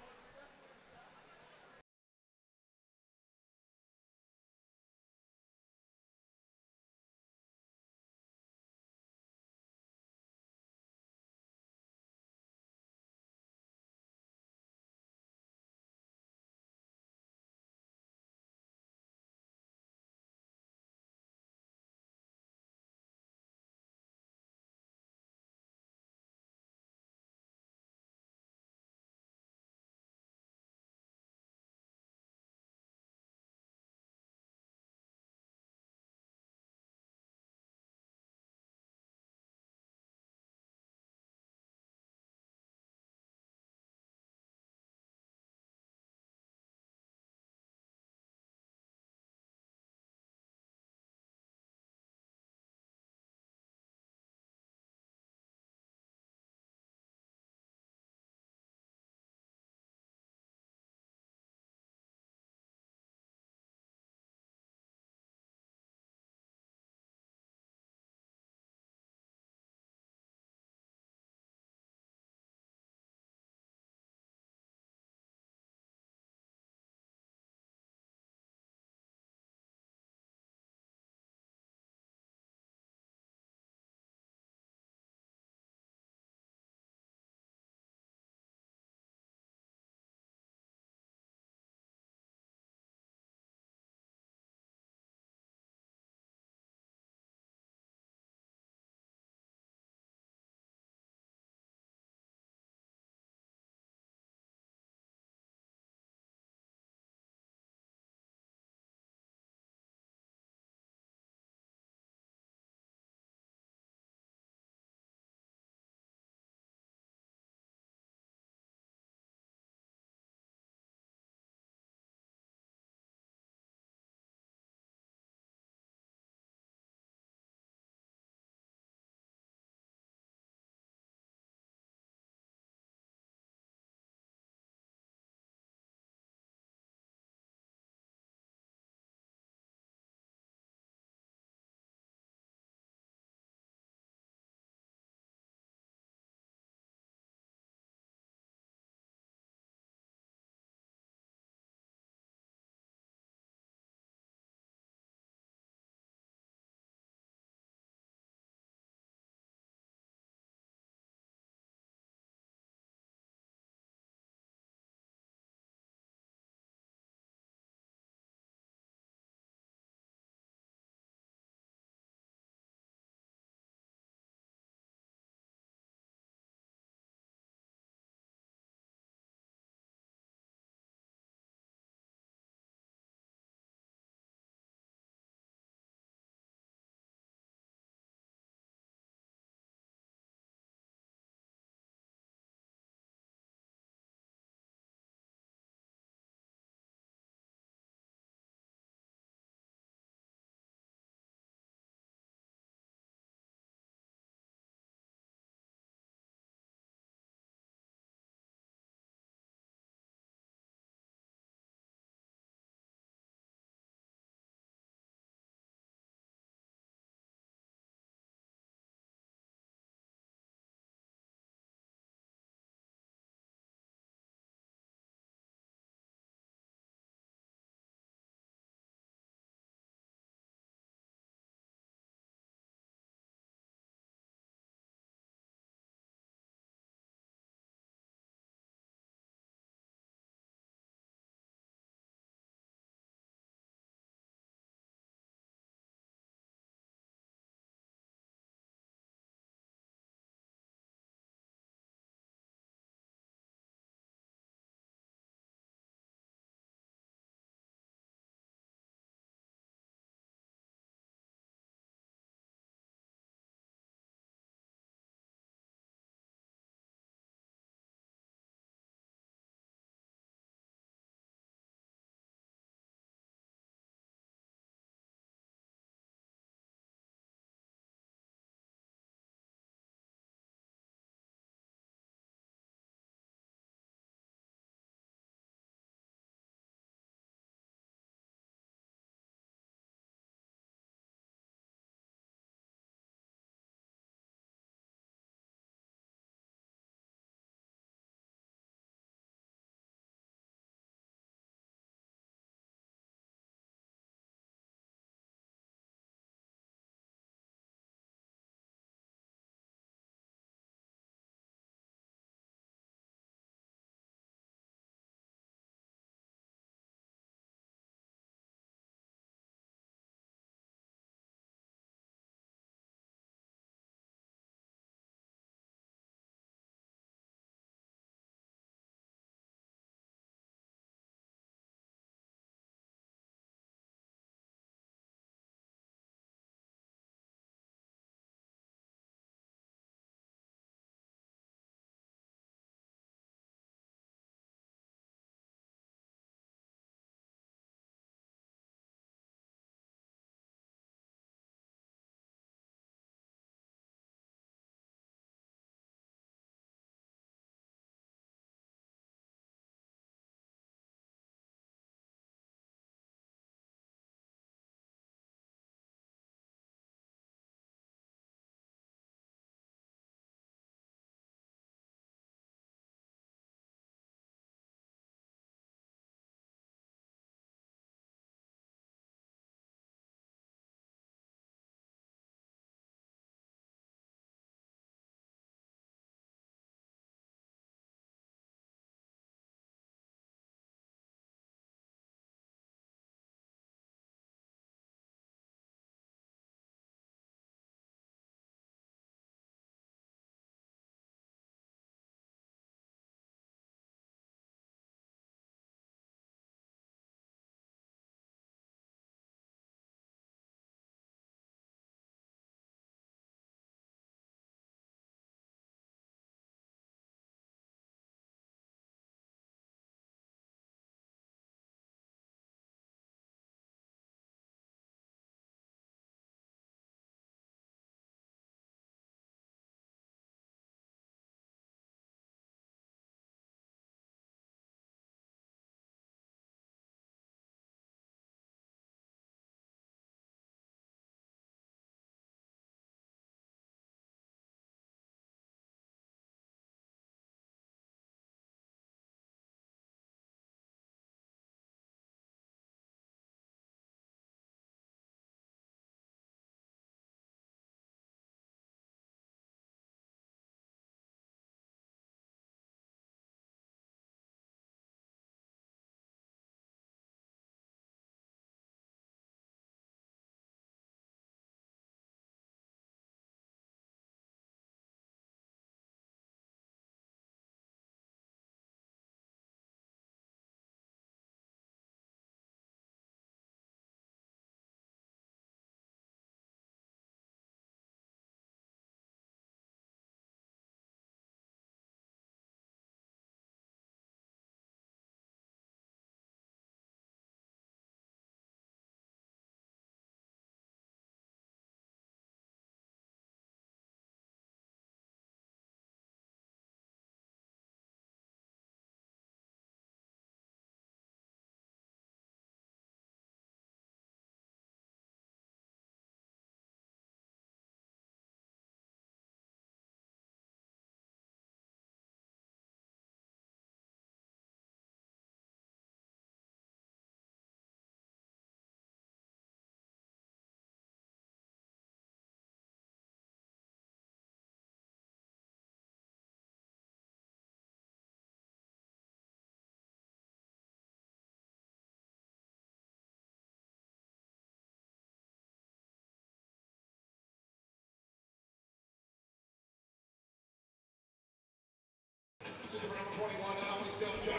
Assistant number 21, Alex Delchuk.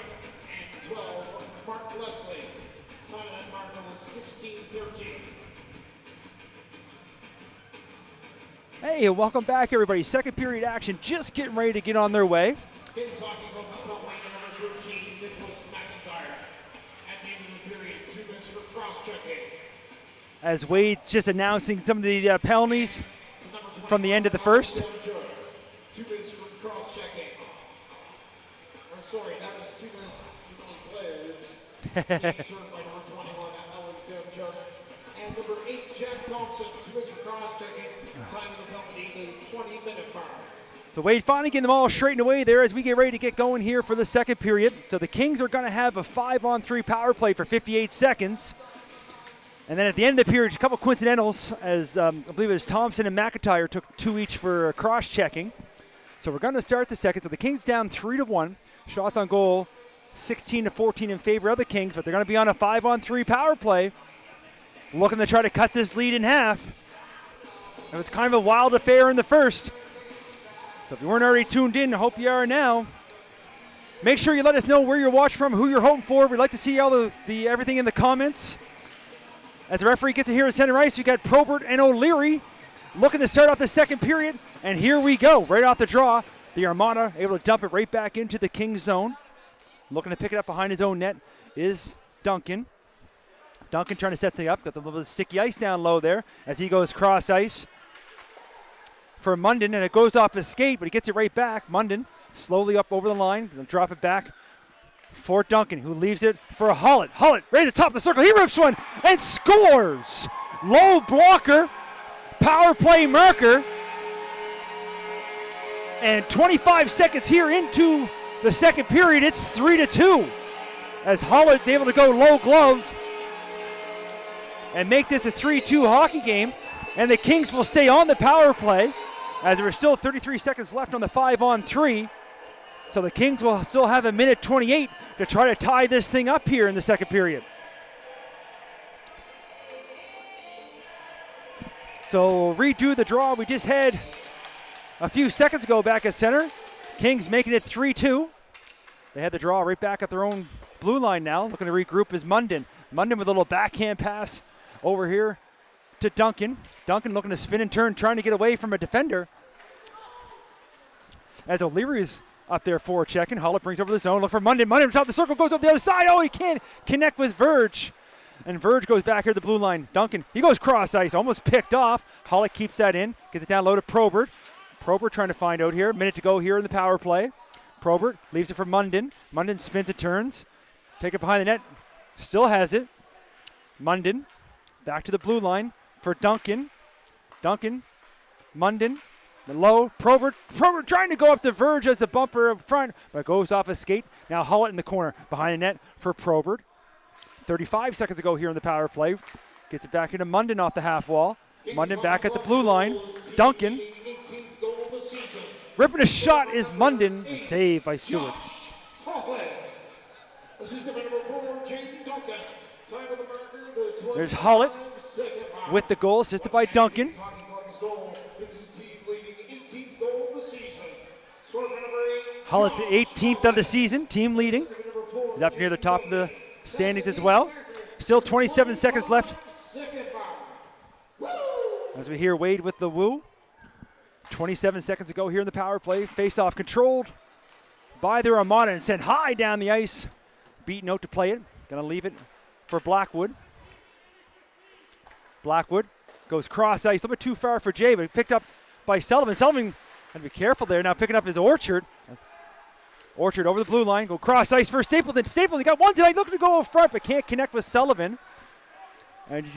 And 12, Mark Leslie. Time of that marker was 16:13. Hey, welcome back, everybody. Second period action just getting ready to get on their way. Kings Hockey Club stop weight number 13, Nicholas McIntyre. At the end of the period, 2 minutes for cross-checking. As Wade's just announcing some of the penalties from the end of the first. 2 minutes for cross-checking. Sorry, that was 2 minutes to players. Being served by number 21, Alex Delchuk. And number 8, Jack Thompson, 2 minutes for cross-checking. Time of the penalty, the 20-minute mark. So Wade finally getting them all straightened away there as we get ready to get going here for the second period. So the Kings are going to have a 5-on-3 power play for 58 seconds. And then at the end of the period, a couple coincidentals as I believe it was Thompson and McIntyre took 2 each for cross-checking. So we're going to start the second. So the Kings down 3-1. Shots on goal 16-14 in favor of the Kings, but they're going to be on a 5-on-3 power play, looking to try to cut this lead in half. It was kind of a wild affair in the first. So if you weren't already tuned in, I hope you are now. Make sure you let us know where you're watching from, who you're hoping for. We'd like to see all the everything in the comments. As the referee gets to here in center ice, we got Probert and O'Leary looking to start off the second period. And here we go, right off the draw. The Armada able to dump it right back into the Kings zone. Looking to pick it up behind his own net is Duncan. Duncan trying to set things up. Got a little bit of sticky ice down low there as he goes cross ice for Munden, and it goes off his skate, but he gets it right back. Munden slowly up over the line. He'll drop it back for Duncan, who leaves it for Hollett. Hollett right at the top of the circle. He rips one and scores. Low blocker, power play marker. And 25 seconds here into the second period, it's 3-2. As Hollett's able to go low glove and make this a 3-2 hockey game. And the Kings will stay on the power play as there are still 33 seconds left on the 5-on-3. So the Kings will still have a minute 28 to try to tie this thing up here in the second period. So redo the draw we just had a few seconds ago back at center. Kings making it 3-2. They had the draw right back at their own blue line now. Looking to regroup is Munden. Munden with a little backhand pass over here to Duncan. Duncan looking to spin and turn, trying to get away from a defender. As O'Leary's up there for checking. Hollett brings over the zone. Look for Munden. Munden top the circle, goes up the other side. Oh, he can't connect with Verge. And Verge goes back here to the blue line. Duncan, he goes cross ice, almost picked off. Hollett keeps that in, gets it down low to Probert. Probert trying to find out here. Minute to go here in the power play. Probert leaves it for Munden. Munden spins and turns. Take it behind the net. Still has it. Munden back to the blue line for Duncan. Duncan, Munden, the low. Probert trying to go up to Verge as the bumper up front, but goes off his skate. Now Hollett in the corner behind the net for Probert. 35 seconds to go here in the power play. Gets it back into Munden off the half wall. Munden back at the blue line. Duncan. Ripping a shot is Munden, and saved by Stewart. There's Hollett with the goal, assisted by Duncan. Hollett's 18th of the season, team leading. He's up near the top of the standings as well. Still 27 seconds left. As we hear Wade with the woo. 27 seconds to go here in the power play. Face-off controlled by the Armada and sent high down the ice. Beaten out to play it. Gonna leave it for Blackwood. Blackwood goes cross ice. A little bit too far for Jay, but picked up by Sullivan. Sullivan had to be careful there. Now picking up his Orchard. Orchard over the blue line. Go cross ice for Stapleton. Stapleton got one tonight. Looking to go up front, but can't connect with Sullivan. And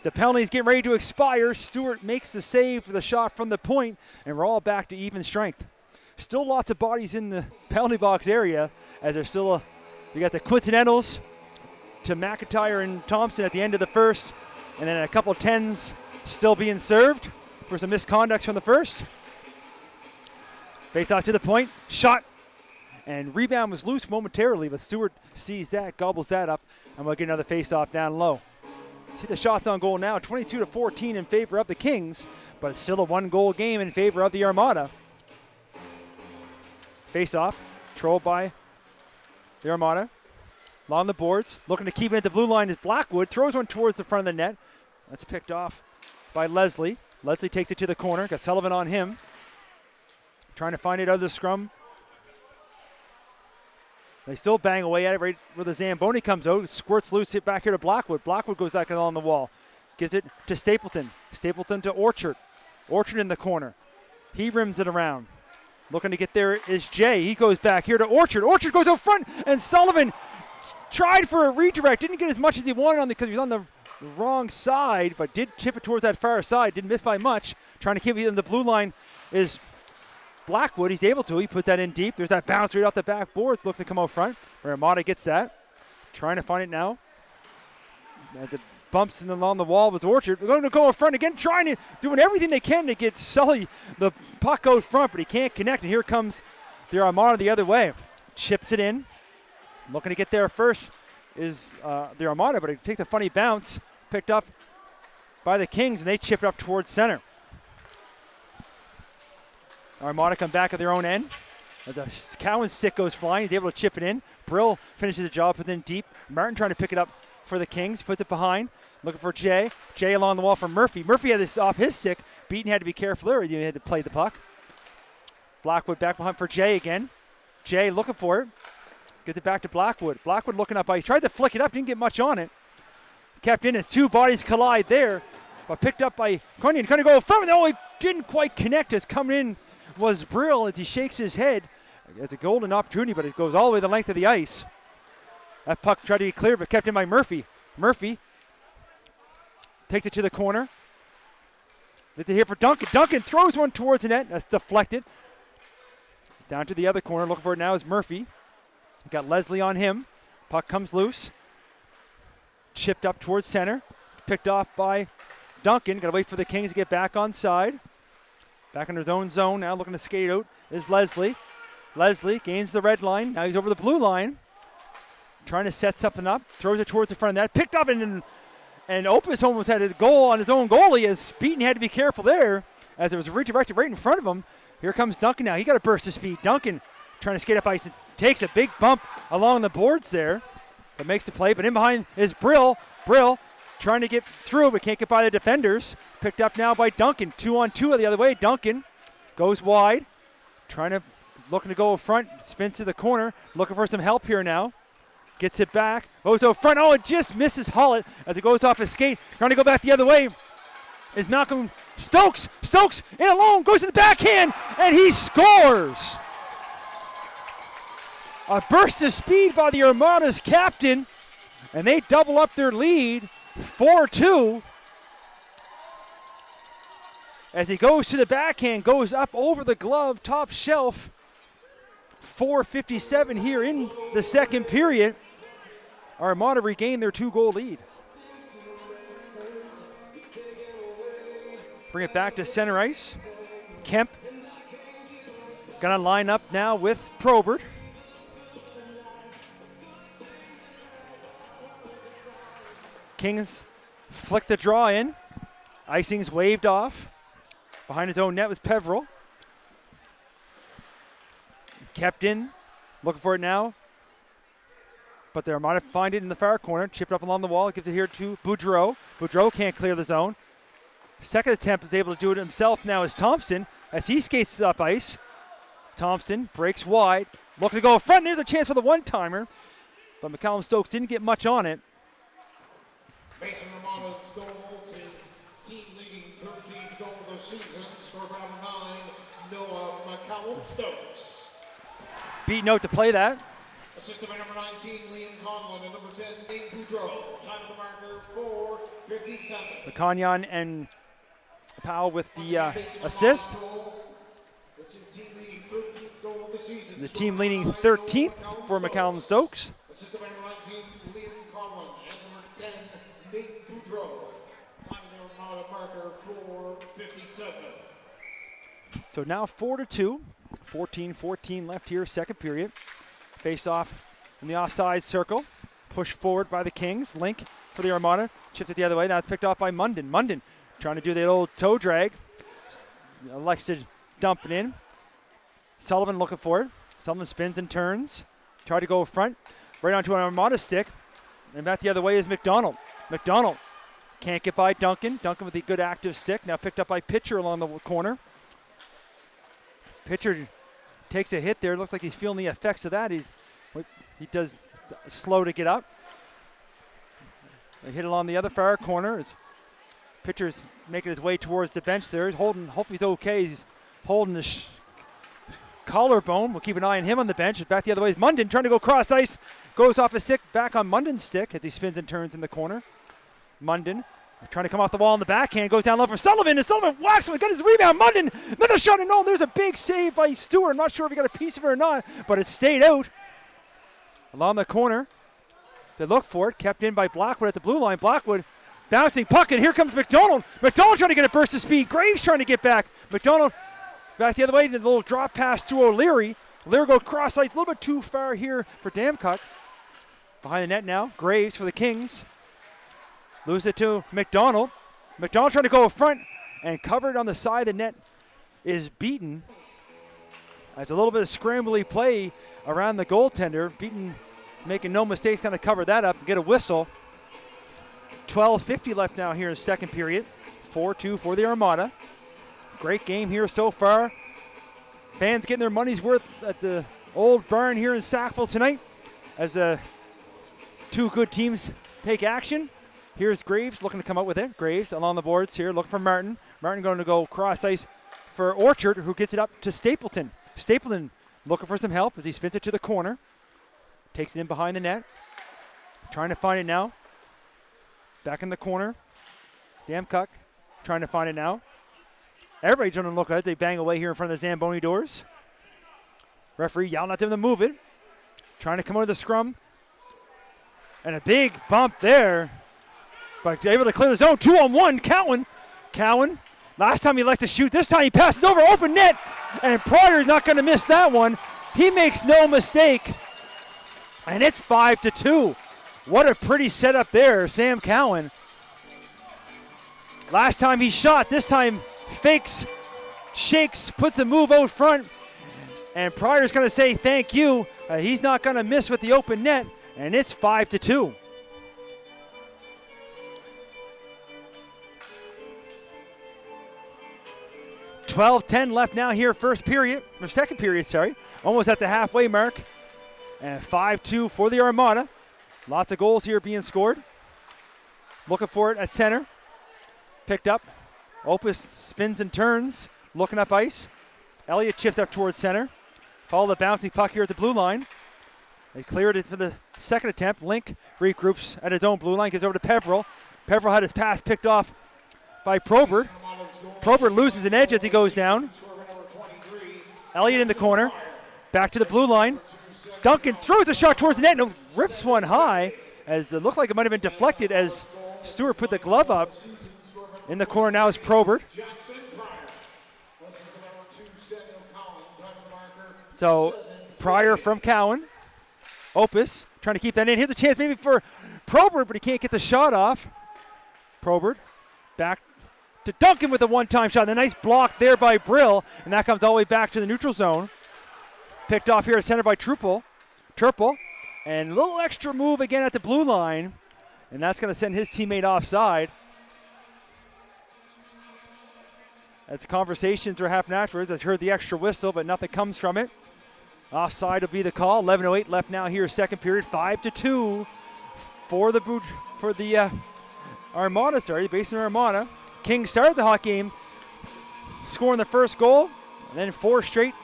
the penalty is getting ready to expire. Stewart makes the save for the shot from the point, and we're all back to even strength. Still lots of bodies in the penalty box area, as there's still we got the coincidentals to McIntyre and Thompson at the end of the first, and then a couple 10s still being served for some misconducts from the first. Face off to the point, shot, and rebound was loose momentarily, but Stewart sees that, gobbles that up, and we'll get another face off down low. See the shots on goal now, 22-14 in favor of the Kings, but it's still a one-goal game in favor of the Armada. Face off, Controlled by the Armada. Along the boards. Looking to keep it at the blue line is Blackwood. Throws one towards the front of the net. That's picked off by Leslie. Leslie takes it to the corner. Got Sullivan on him. Trying to find it out of the scrum. They still bang away at it right where the Zamboni comes out. Squirts loose, hit back here to Blackwood. Blackwood goes back along the wall. Gives it to Stapleton. Stapleton to Orchard. Orchard in the corner. He rims it around. Looking to get there is Jay. He goes back here to Orchard. Orchard goes out front, and Sullivan tried for a redirect. Didn't get as much as he wanted on because he was on the wrong side, but did chip it towards that far side. Didn't miss by much. Trying to keep it in the blue line is Blackwood. He's able to. He puts that in deep. There's that bounce right off the backboard. Looking to come out front. Armada gets that. Trying to find it now. The bumps along the wall was Orchard. They're going to go in front again, doing everything they can to get Sully the puck out front, but he can't connect. And here comes the Armada the other way. Chips it in. Looking to get there first is the Armada, but it takes a funny bounce. Picked up by the Kings, and they chip it up towards center. Armada come back at their own end. The Cowan stick goes flying. He's able to chip it in. Brill finishes the job within deep. Martin trying to pick it up for the Kings. Puts it behind. Looking for Jay. Jay along the wall for Murphy. Murphy had this off his stick. Beaton had to be careful there. He had to play the puck. Blackwood back behind for Jay again. Jay looking for it. Gets it back to Blackwood. Blackwood looking up ice. Tried to flick it up. Didn't get much on it. Kept in as two bodies collide there. But picked up by Cunningham. Going to go from it. No, he didn't quite connect. As coming in was Brill as he shakes his head. It's a golden opportunity, but it goes all the way the length of the ice. That puck tried to be clear, but kept in by Murphy. Murphy takes it to the corner. Lifted here for Duncan. Duncan throws one towards the net. That's deflected. Down to the other corner. Looking for it now is Murphy. Got Leslie on him. Puck comes loose. Chipped up towards center. Picked off by Duncan. Got to wait for the Kings to get back on side. Back in his own zone now, looking to skate out is Leslie. Leslie gains the red line. Now he's over the blue line. Trying to set something up. Throws it towards the front of that. Picked up and Opus almost had a goal on his own goalie as Beaton had to be careful there as it was redirected right in front of him. Here comes Duncan now. He got a burst of speed. Duncan trying to skate up ice and takes a big bump along the boards there. But makes the play. But in behind is Brill. Brill trying to get through but can't get by the defenders. Picked up now by Duncan. 2-on-2 the other way. Duncan goes wide. Looking to go up front. Spins to the corner. Looking for some help here now. Gets it back. Goes out front. Oh, it just misses Hollett as it goes off his skate. Trying to go back the other way is Malcolm Stokes. Stokes in alone. Goes to the backhand. And he scores. A burst of speed by the Armada's captain. And they double up their lead. 4-2. As he goes to the backhand. Goes up over the glove. Top shelf. 4:57 here in the second period. Armada regained their 2-goal lead. Bring it back to center ice. Kemp gonna line up now with Probert. Kings flick the draw in. Icing's waved off. Behind his own net was Peveril. Kept in, looking for it now. But the Armada find it in the far corner. Chipped up along the wall. Gives it here to Boudreau. Boudreau can't clear the zone. Second attempt is able to do it himself now is Thompson as he skates up ice. Thompson breaks wide. Looking to go in front. There's a chance for the one-timer. But McCallum Stokes didn't get much on it. Mason Armada's goal is team-leading 13th goal of the season. Score by number 9, Noah McCallum Stokes. Beaten out to play that. Assisted by number 19, Liam Conlon, and number 10, Nate Boudreau. Time of the marker, 4:57. McConyon and Powell with the assist. It's his team-leading 13th goal of the season. The team leading 13th for McCallum Stokes. Assisted by number 19, Liam Conlon, and number 10, Nate Boudreau. Time of the Armada marker, 4:57. So now 4-2. 14-14 left here, second period. Face off in the offside circle. Pushed forward by the Kings. Link for the Armada. Chipped it the other way. Now it's picked off by Munden. Munden trying to do the old toe drag. Likes to dump it in. Sullivan looking for it. Sullivan spins and turns. Try to go front. Right onto an Armada stick. And back the other way is McDonald. McDonald can't get by Duncan. Duncan with a good active stick. Now picked up by Pitcher along the corner. Pitcher takes a hit there. Looks like he's feeling the effects of that. He does slow to get up. They hit along the other far corner. Pitcher's making his way towards the bench there. He's holding, hopefully he's okay. He's holding his collarbone. We'll keep an eye on him on the bench. Back the other way is Munden trying to go cross ice. Goes off his stick, back on Munden's stick as he spins and turns in the corner. Munden trying to come off the wall in the backhand. Goes down low for Sullivan, and Sullivan whacks him. Got his rebound. Munden, another shot, and no, there's a big save by Stewart. I'm not sure if he got a piece of it or not, but it stayed out. Along the corner. They look for it. Kept in by Blackwood at the blue line. Blackwood bouncing puck, and here comes McDonald. McDonald trying to get a burst of speed. Graves trying to get back. McDonald back the other way. The little drop pass to O'Leary. O'Leary goes cross ice a little bit too far here for Damcock. Behind the net now. Graves for the Kings. Lose it to McDonald. McDonald trying to go front, and covered on the side of the net is beaten. That's a little bit of scrambly play around the goaltender. Beaton making no mistakes, kind of cover that up and get a whistle. 12:50 left now here in the second period. 4-2 for the Armada. Great game here so far. Fans getting their money's worth at the old barn here in Sackville tonight as two good teams take action. Here's Graves looking to come out with it. Graves along the boards here, looking for Martin. Martin going to go cross ice for Orchard, who gets it up to Stapleton. Stapleton looking for some help as he spins it to the corner. Takes it in behind the net. Trying to find it now. Back in the corner. Damcock trying to find it now. Everybody's trying to look at it. They bang away here in front of the Zamboni doors. Referee yelling at them to move it. Trying to come out of the scrum. And a big bump there. But able to clear the zone. 2-on-1. Cowan. Last time he liked to shoot. This time he passes over. Open net. And Pryor's not going to miss that one. He makes no mistake. And it's 5-2. What a pretty setup there, Sam Cowan. Last time he shot. This time fakes, shakes, puts a move out front. And Pryor's going to say thank you. He's not going to miss with the open net. And it's 5-2. $12:10 left now here, second period, sorry. Almost at the halfway mark. And 5-2 for the Armada. Lots of goals here being scored. Looking for it at center. Picked up. Opus spins and turns. Looking up ice. Elliott chips up towards center. Follow the bouncing puck here at the blue line. They cleared it for the second attempt. Link regroups at his own blue line. Gives over to Peveril. Peveril had his pass picked off by Probert. Probert loses an edge as he goes down. Elliott in the corner. Back to the blue line. Duncan throws a shot towards the net and rips one high as it looked like it might have been deflected as Stewart put the glove up. In the corner now is Probert. So Pryor from Cowan. Opus trying to keep that in. Here's a chance maybe for Probert, but he can't get the shot off. Probert back to Duncan with a one-time shot. And a nice block there by Brill, and that comes all the way back to the neutral zone. Picked off here at center by Turple. And a little extra move again at the blue line. And that's going to send his teammate offside. As conversations are happening afterwards, I've heard the extra whistle, but nothing comes from it. Offside will be the call. 11:08 left now here, second period. 5-2 for the Armada, the Basin Armada. Kings started the hot game, scoring the first goal, and then 4 straight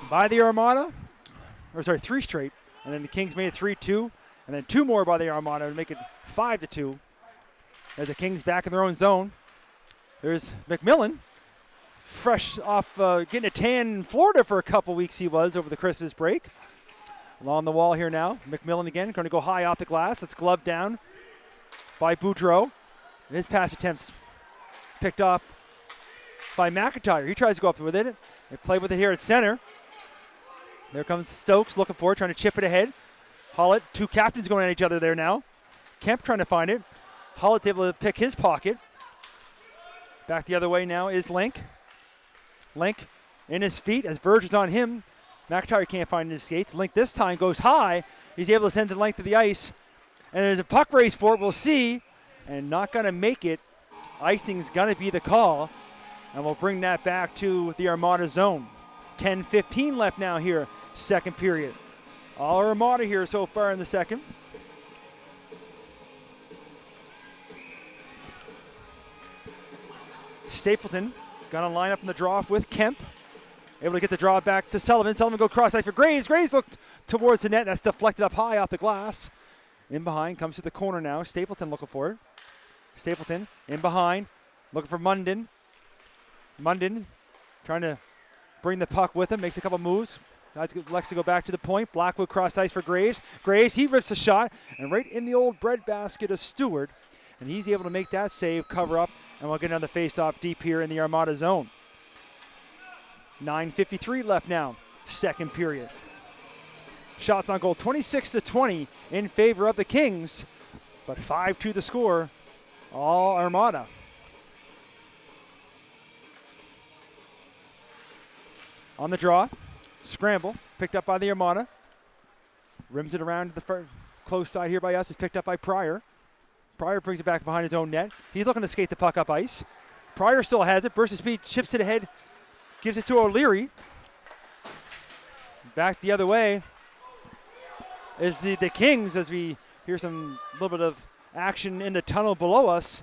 by the Armada. Three straight. And then the Kings made it 3-2. And then 2 more by the Armada to make it 5-2. As the Kings back in their own zone. There's McMillan. Fresh off getting a tan in Florida for a couple weeks he was over the Christmas break. Along the wall here now. McMillan again going to go high off the glass. It's gloved down by Boudreau. And his pass attempts picked off by McIntyre. He tries to go up with it. They play with it here at center. There comes Stokes looking for it, trying to chip it ahead. Hollett, 2 captains going at each other there now. Kemp trying to find it. Hollett's able to pick his pocket. Back the other way now is Link. Link in his feet as Verge is on him. McIntyre can't find his skates. Link this time goes high. He's able to send it the length of the ice. And there's a puck race for it. We'll see. And not going to make it. Icing's going to be the call. And we'll bring that back to the Armada zone. 10:15 left now here, second period. All Armada here so far in the second. Stapleton going to line up in the draw with Kemp. Able to get the draw back to Sullivan. Sullivan go cross-ice for Graves. Graves looked towards the net. That's deflected up high off the glass. In behind, comes to the corner now. Stapleton looking for it. Stapleton in behind, looking for Munden. Munden trying to bring the puck with him, makes a couple moves. Likes to go back to the point. Blackwood cross-ice for Graves. Graves, he rips a shot, and right in the old breadbasket of Stewart. And he's able to make that save, cover up, and we'll get another face-off deep here in the Armada zone. 9:53 left now, second period. Shots on goal, 26-20 in favor of the Kings, but 5-2 the score, all Armada. On the draw, scramble, picked up by the Armada. Rims it around to the close side here by us, is picked up by Pryor. Pryor brings it back behind his own net. He's looking to skate the puck up ice. Pryor still has it, bursts of speed, chips it ahead, gives it to O'Leary. Back the other way is the Kings as we hear some little bit of action in the tunnel below us.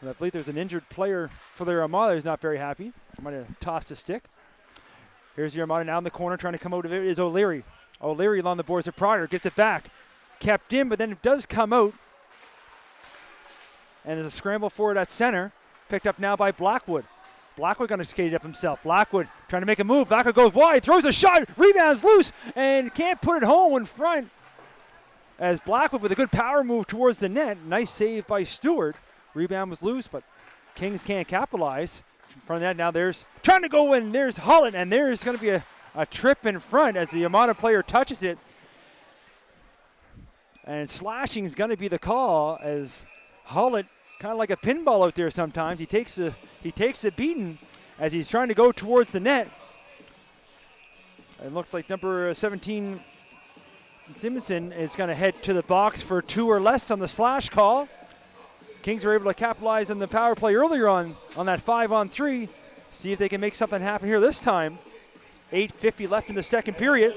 And I believe there's an injured player for their Armada who's not very happy. Might have tossed a stick. Here's the Armada now in the corner trying to come out of it is O'Leary. O'Leary along the boards of Pryor, gets it back. Kept in, but then it does come out. And there's a scramble forward at center. Picked up now by Blackwood. Blackwood going to skate it up himself. Blackwood trying to make a move. Blackwood goes wide, throws a shot, rebounds loose, and can't put it home in front. As Blackwood with a good power move towards the net. Nice save by Stewart. Rebound was loose, but Kings can't capitalize. In front of that now there's trying to go in. There's Holland, and there's going to be a trip in front as the Armada player touches it. And slashing is going to be the call as Holland, kind of like a pinball out there sometimes. He takes the beating as he's trying to go towards the net. It looks like number 17, Simonson, is going to head to the box for 2 or less on the slash call. Kings were able to capitalize on the power play earlier on that 5-on-3. See if they can make something happen here this time. 8:50 left in the second period.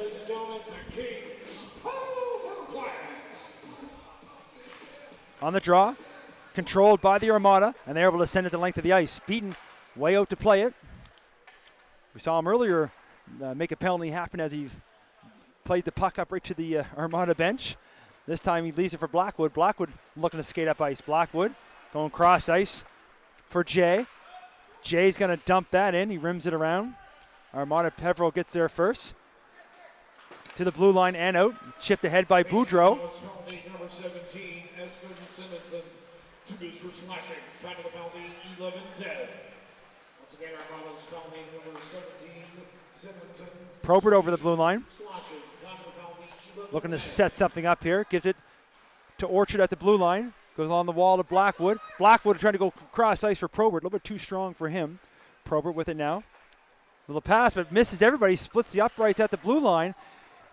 On the draw, controlled by the Armada, and they're able to send it the length of the ice. Beaton way out to play it. We saw him earlier make a penalty happen as he played the puck up right to the Armada bench. This time he leaves it for Blackwood. Blackwood looking to skate up ice. Blackwood going cross ice for Jay. Jay's going to dump that in. He rims it around. Armada Peveril gets there first. To the blue line and out. Chipped ahead by Boudreau. Number 17, Espen Simonson. 2 goes for slashing. Time of the penalty, 11-10. Once again, Armada's penalty, number 17, Simonson. Probert over the blue line. Slashing. Time of the penalty, 11-10. Looking to set something up here. Gives it to Orchard at the blue line. Goes along the wall to Blackwood. Blackwood trying to go cross ice for Probert. A little bit too strong for him. Probert with it now. Little pass, but misses everybody. Splits the uprights at the blue line.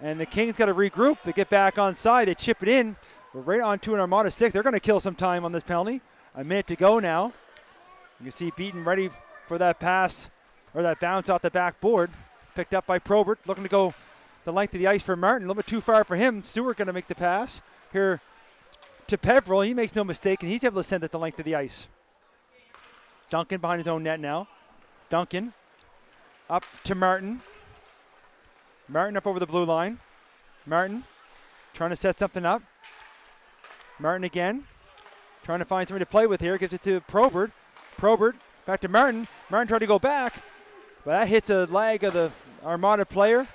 And the Kings got to regroup. They get back on side. They chip it in. We're right on to an Armada 6. They're going to kill some time on this penalty. A minute to go now. You can see Beaton ready for that pass or that bounce off the backboard. Picked up by Probert. Looking to go the length of the ice for Martin. A little bit too far for him. Stewart going to make the pass here to Peveril. He makes no mistake, and he's able to send it the length of the ice. Duncan behind his own net now. Duncan up to Martin. Martin up over the blue line. Martin trying to set something up. Martin again. Trying to find somebody to play with here. Gives it to Probert. Probert back to Martin. Martin trying to go back. But that hits a leg of the Armada player.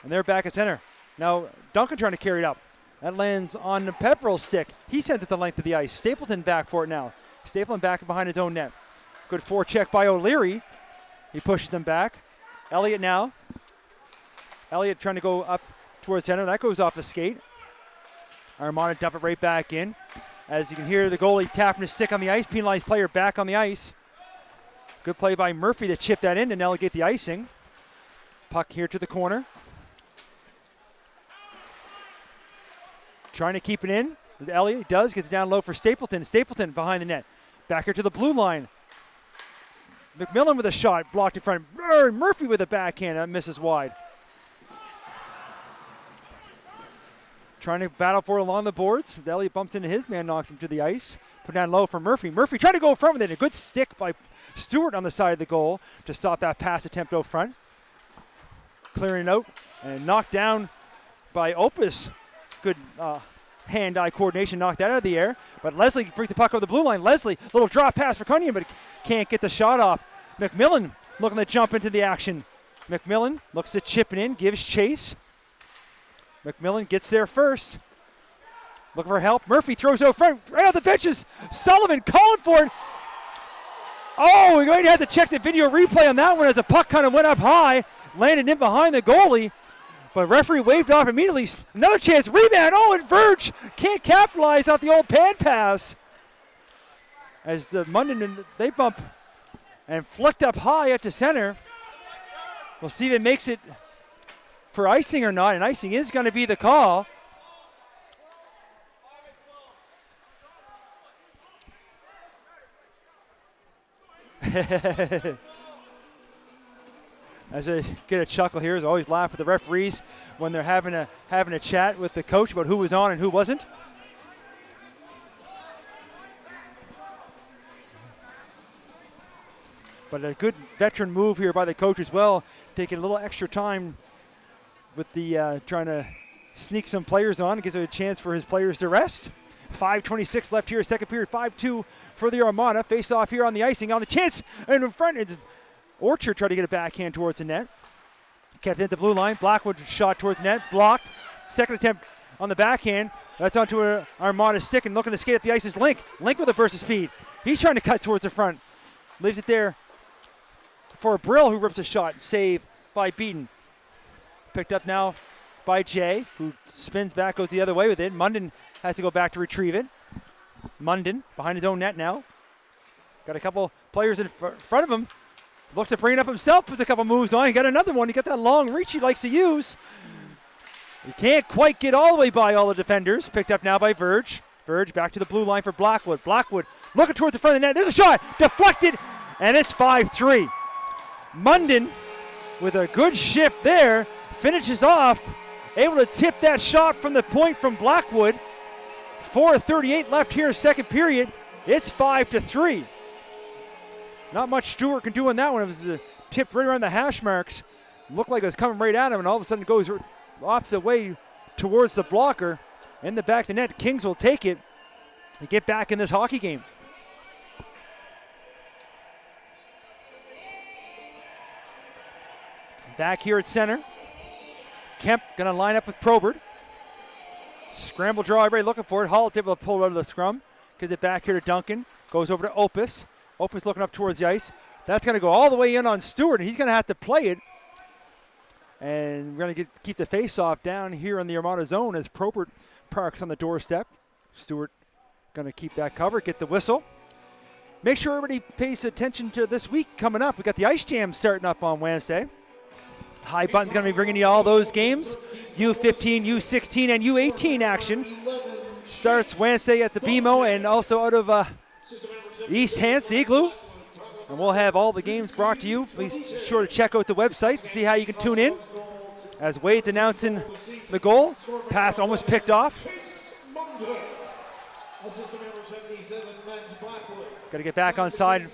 And they're back at center. Now Duncan trying to carry it up. That lands on the Pepperell's stick. He sent it the length of the ice. Stapleton back for it now. Stapleton back behind his own net. Good forecheck by O'Leary. He pushes them back. Elliott now. Elliott trying to go up towards center. That goes off the skate. Armada dump it right back in. As you can hear the goalie tapping his stick on the ice. Penalized player back on the ice. Good play by Murphy to chip that in and elevate the icing. Puck here to the corner. Trying to keep it in. Elliott does, gets it down low for Stapleton. Stapleton behind the net. Back here to the blue line. McMillan with a shot, blocked in front. Murphy with a backhand, that misses wide. Trying to battle for it along the boards. Elliott bumps into his man, knocks him to the ice. Put down low for Murphy. Murphy trying to go front with it. A good stick by Stewart on the side of the goal to stop that pass attempt out front. Clearing it out and knocked down by Opus. Good hand-eye coordination, knocked that out of the air. But Leslie brings the puck over the blue line. Leslie, little drop pass for Cunningham, but can't get the shot off. McMillan looking to jump into the action. McMillan looks to chip it in, gives chase. McMillan gets there first. Looking for help. Murphy throws out front, right off the benches. Sullivan calling for it. Oh, we're going to have to check the video replay on that one as the puck kind of went up high, landed in behind the goalie. But referee waved off immediately. Another chance, rebound. Oh, and Verge can't capitalize off the old pad pass. As the Munden, they bump and flicked up high up to center. We'll see if it makes it for icing or not, and icing is going to be the call. As I get a chuckle here, as I always laugh at the referees when they're having a chat with the coach about who was on and who wasn't. But a good veteran move here by the coach as well, taking a little extra time with the trying to sneak some players on. It gives it a chance for his players to rest. 5:26 left here, second period, 5-2 for the Armada. Face off here on the icing, on the chance, and in front, it's Orchard tried to get a backhand towards the net. Kept it at the blue line. Blackwood shot towards the net, blocked. Second attempt on the backhand. That's onto an Armada stick and looking to skate up the ice is Link. Link with a burst of speed. He's trying to cut towards the front. Leaves it there for Brill, who rips a shot. Save by Beaton. Picked up now by Jay, who spins back, goes the other way with it. Munden has to go back to retrieve it. Munden behind his own net now. Got a couple players in front of him. Looks to bring it up himself, puts a couple moves on. He got another one. He got that long reach he likes to use. He can't quite get all the way by all the defenders. Picked up now by Verge. Verge back to the blue line for Blackwood. Blackwood looking towards the front of the net. There's a shot. Deflected, and it's 5-3. Munden, with a good shift there, finishes off. Able to tip that shot from the point from Blackwood. 4:38 left here, second period. It's 5-3. Not much Stewart can do on that one. It was tipped right around the hash marks. Looked like it was coming right at him, and all of a sudden goes opposite way towards the blocker. In the back of the net, Kings will take it to get back in this hockey game. Back here at center. Kemp going to line up with Probert. Scramble draw, everybody looking for it. Hall's able to pull it out of the scrum. Gives it back here to Duncan. Goes over to Opus. Opus looking up towards the ice. That's going to go all the way in on Stewart, and he's going to have to play it. And we're going to keep the face-off down here in the Armada zone as Probert parks on the doorstep. Stewart going to keep that cover, get the whistle. Make sure everybody pays attention to this week coming up. We got the Ice Jam starting up on Wednesday. High Button's going to be bringing you all those games. U15, U16, and U18 action. Starts Wednesday at the BMO and also out of East Hants, the Igloo. And we'll have all the games brought to you. Please sure to check out the website to see how you can tune in. As Wade's announcing the goal. Pass almost picked off. Got to get back on side,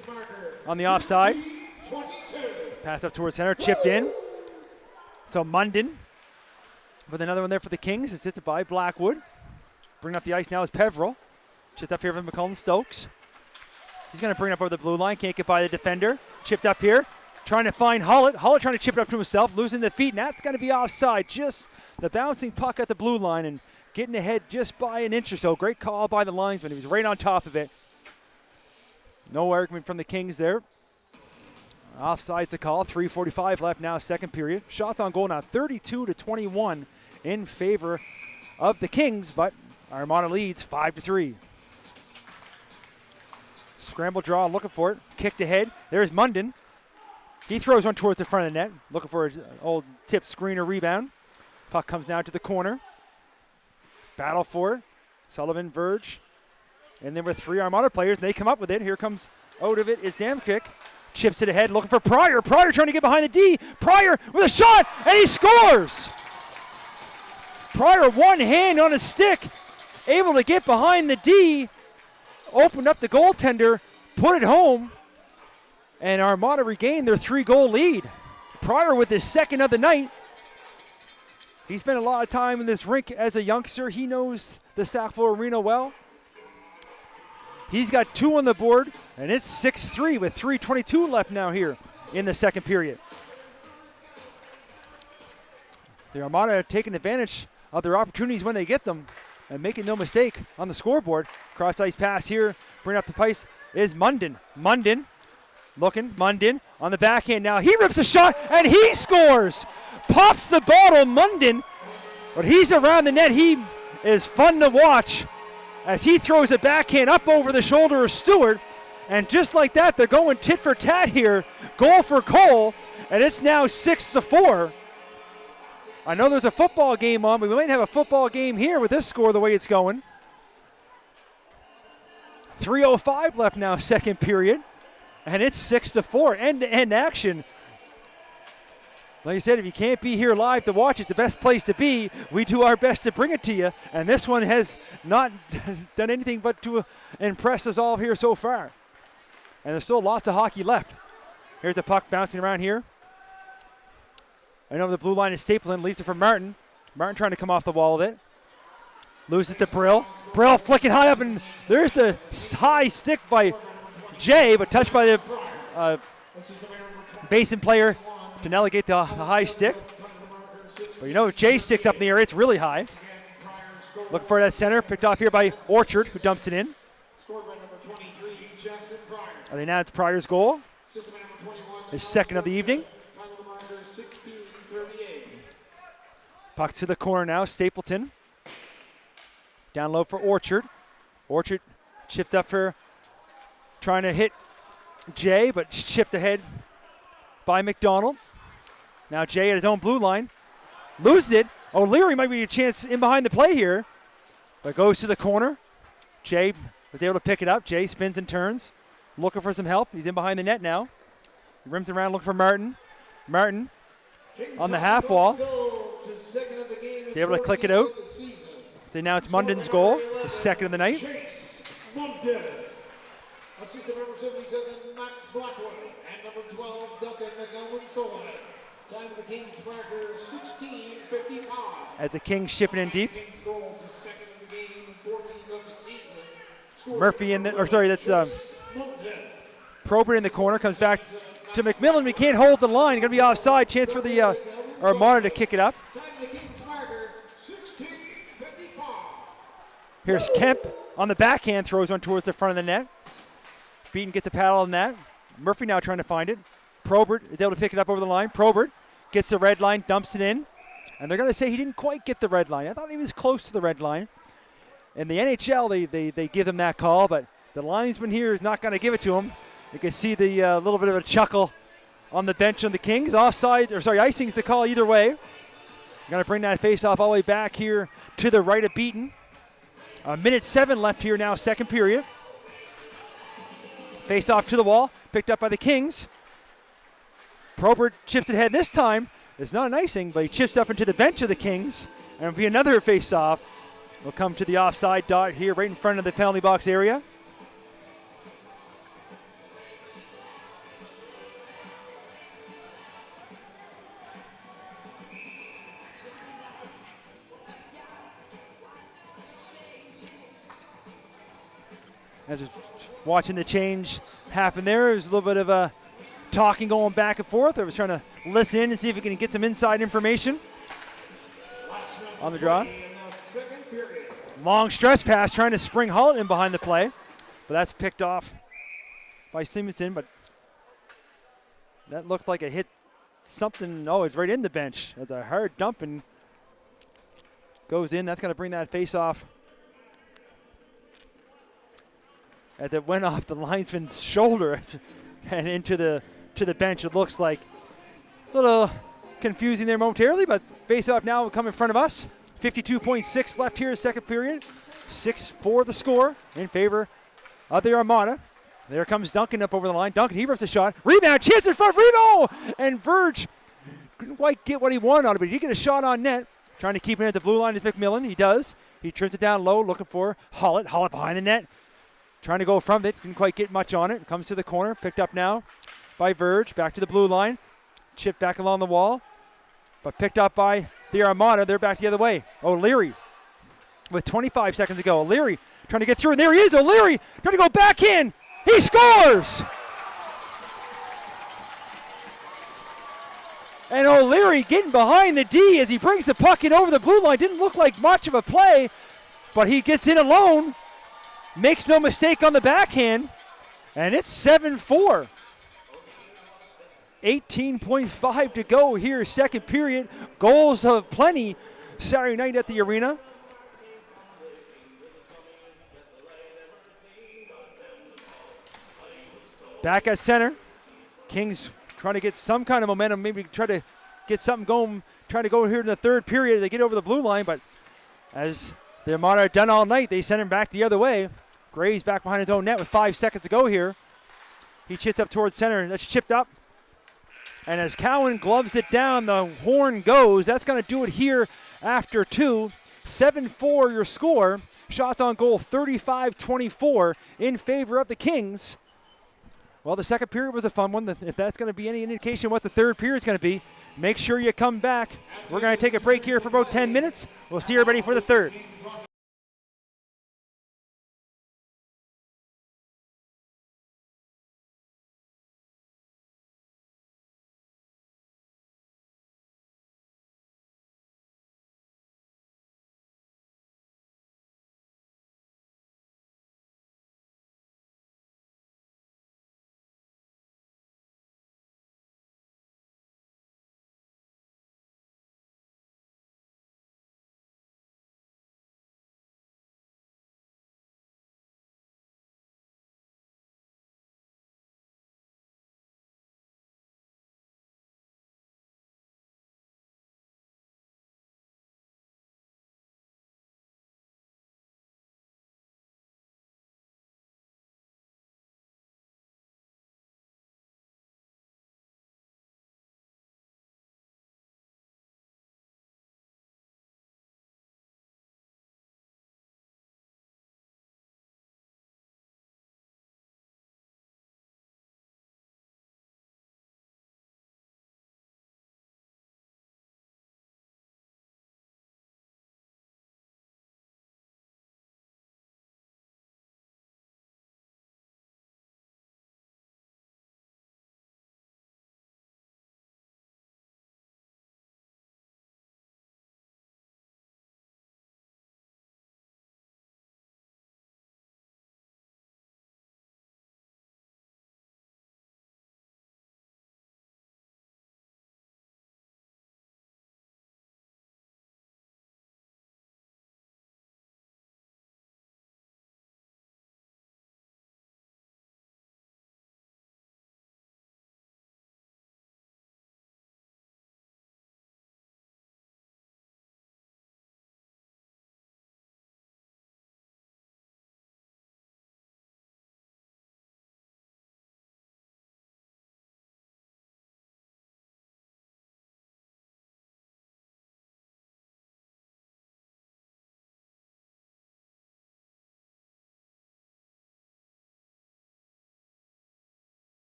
on the offside. Pass up towards center, chipped in. So Munden with another one there for the Kings. It's hit by Blackwood. Bring up the ice now is Peveril. Chipped up here from McCullen Stokes. He's going to bring it up over the blue line. Can't get by the defender. Chipped up here. Trying to find Hollett. Hollett trying to chip it up to himself. Losing the feet. And that's going to be offside. Just the bouncing puck at the blue line and getting ahead just by an inch or so. Great call by the linesman. He was right on top of it. No argument from the Kings there. Offside's a call. 3:45 left now, second period. Shots on goal now 32-21 in favor of the Kings, but Armada leads 5-3. Scramble draw, looking for it. Kicked ahead. There's Munden. He throws one towards the front of the net, looking for an old tip screener rebound. Puck comes down to the corner. Battle for it. Sullivan, Verge. And then with 3 Armada players, and they come up with it. Here comes out of it is Damkic. Chips it ahead, looking for Pryor. Pryor trying to get behind the D. Pryor with a shot, and he scores! Pryor, one hand on a stick, able to get behind the D, opened up the goaltender, put it home, and Armada regained their 3-goal lead. Pryor with his second of the night. He spent a lot of time in this rink as a youngster. He knows the Sackville Arena well. He's got 2 on the board, and it's 6-3 with 3:22 left now here in the second period. The Armada are taking advantage of their opportunities when they get them and making no mistake on the scoreboard. Cross-ice pass here, bring up the pace is Munden. Munden on the backhand now. He rips a shot, and he scores! Pops the bottle, Munden, but he's around the net. He is fun to watch as he throws a backhand up over the shoulder of Stewart. And just like that, they're going tit for tat here, goal for goal, and it's now 6-4. I know there's a football game on, but we might have a football game here with this score the way it's going. 3:05 left now, second period, and it's 6-4. End-to-end action. Like I said, if you can't be here live to watch it, the best place to be. We do our best to bring it to you, and this one has not done anything but to impress us all here so far. And there's still lots of hockey left. Here's the puck bouncing around here. And over the blue line is Stapleton, leaves it for Martin. Martin trying to come off the wall with it. Loses to Brill. Brill flicking high up, and there's the high stick by Jay, but touched by the basin player to delegate the high stick. But you know, if Jay sticks up in the air, it's really high. Looking for that center, picked off here by Orchard, who dumps it in. I think now it's Pryor's goal. His second of the evening. Puck to the corner now, Stapleton. Down low for Orchard. Orchard chipped up for trying to hit Jay, but chipped ahead by McDonald. Now Jay at his own blue line. Loses it. O'Leary might be a chance in behind the play here, but goes to the corner. Jay was able to pick it up. Jay spins and turns, looking for some help. He's in behind the net now. He rims around looking for Martin. Martin on the half wall. He's able to click it out. So now it's Munden's goal, his second of the night. Assistant number 77, Max Blackwood, and number 12, Duncan McElwain-Sullivan. Time of the Kings marker, 16:55. As the Kings shipping in deep. Kings goal to second of the game, 14th of the season. Murphy in the, or sorry, that's Probert in the corner, comes back to McMillan. We can't hold the line. Going to be offside. Chance for the Armada to kick it up. Time of the Kings marker, 16:55. Here's Kemp on the backhand, throws one towards the front of the net. Beaton gets a paddle on that. Murphy now trying to find it. Probert is able to pick it up over the line. Probert gets the red line, dumps it in. And they're going to say he didn't quite get the red line. I thought he was close to the red line. In the NHL, they give him that call, but the linesman here is not going to give it to him. You can see the little bit of a chuckle on the bench on the Kings. Offside, or sorry, icing's the call either way. Going to bring that face-off all the way back here to the right of Beaton. 1:07 left here now, second period. Face off to the wall, picked up by the Kings. Probert chips it ahead this time. It's not an icing, but he chips up into the bench of the Kings. And it'll be another face off. We'll come to the offside dot here right in front of the penalty box area. As it's watching the change happen there was a little bit of a talking going back and forth. I was trying to listen in and see if we can get some inside information on the draw. Long stretch pass trying to spring Hull in behind the play, but that's picked off by Simonson, but that looked like a hit something. Oh, it's right in the bench. That's a hard dump and goes in. That's going to bring that face off. That went off the linesman's shoulder and into the to the bench, it looks like. A little confusing there momentarily, but face-off now will come in front of us. 52.6 left here in second period. 6-4 the score in favor of the Armada. There comes Duncan up over the line. Duncan, he rips a shot. Rebound, chance in front, rebound! And Verge couldn't quite get what he wanted on it, but he did get a shot on net. Trying to keep it at the blue line is McMillan. He does. He trims it down low, looking for Hollett. Hollett behind the net. Trying to go from it. Didn't quite get much on it. Comes to the corner. Picked up now by Verge. Back to the blue line. Chipped back along the wall. But picked up by the Armada. They're back the other way. O'Leary with 25 seconds to go. O'Leary trying to get through. And there he is. O'Leary trying to go back in. He scores! And O'Leary getting behind the D as he brings the puck in over the blue line. Didn't look like much of a play, but he gets in alone. Makes no mistake on the backhand. And it's 7-4. 18.5 to go here, second period. Goals of plenty Saturday night at the arena. Back at center. Kings trying to get some kind of momentum, maybe try to get something going, trying to go here in the third period. They get over the blue line, but as the Armada are done all night, they send him back the other way. Gray's back behind his own net with 5 seconds to go here. He chips up towards center. That's chipped up. And as Cowan gloves it down, the horn goes. That's going to do it here after 2. 7-4 your score. Shots on goal 35-24 in favor of the Kings. Well, the second period was a fun one. If that's going to be any indication what the third period is going to be, make sure you come back. We're going to take a break here for about 10 minutes. We'll see everybody for the third.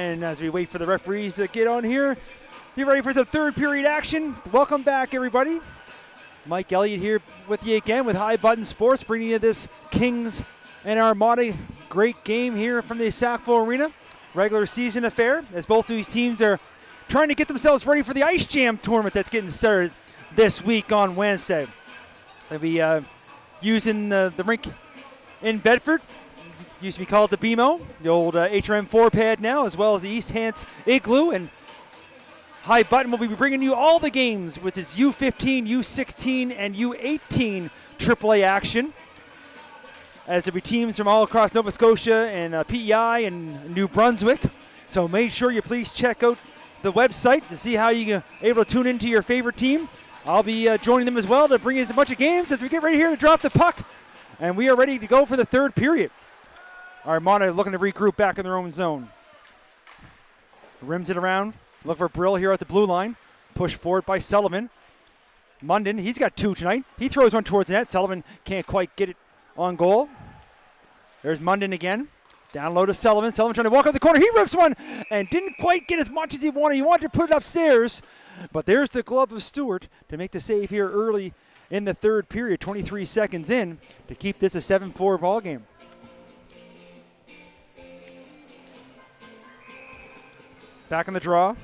And as we wait for the referees to get on here, get ready for some third period action. Welcome back, everybody. Mike Elliott here with you again with High Button Sports, bringing you this Kings and Armada great game here from the Sackville Arena. Regular season affair, as both of these teams are trying to get themselves ready for the Ice Jam tournament that's getting started this week on Wednesday. They'll be using the rink in Bedford. Used to be called the BMO, the old HRM4 pad now, as well as the East Hants Igloo. And High Button will be bringing you all the games, which is U15, U16, and U18 AAA action, as there'll be teams from all across Nova Scotia and PEI and New Brunswick. So make sure you please check out the website to see how you're able to tune into your favorite team. I'll be joining them as well to bring you a bunch of games as we get ready here to drop the puck. And we are ready to go for the third period. Armada looking to regroup back in their own zone. Rims it around. Look for Brill here at the blue line. Pushed forward by Sullivan. Munden, he's got two tonight. He throws one towards the net. Sullivan can't quite get it on goal. There's Munden again. Down low to Sullivan. Sullivan trying to walk out the corner. He rips one and didn't quite get as much as he wanted. He wanted to put it upstairs. But there's the glove of Stewart to make the save here early in the third period. 23 seconds in to keep this a 7-4 ball game. Back in the draw.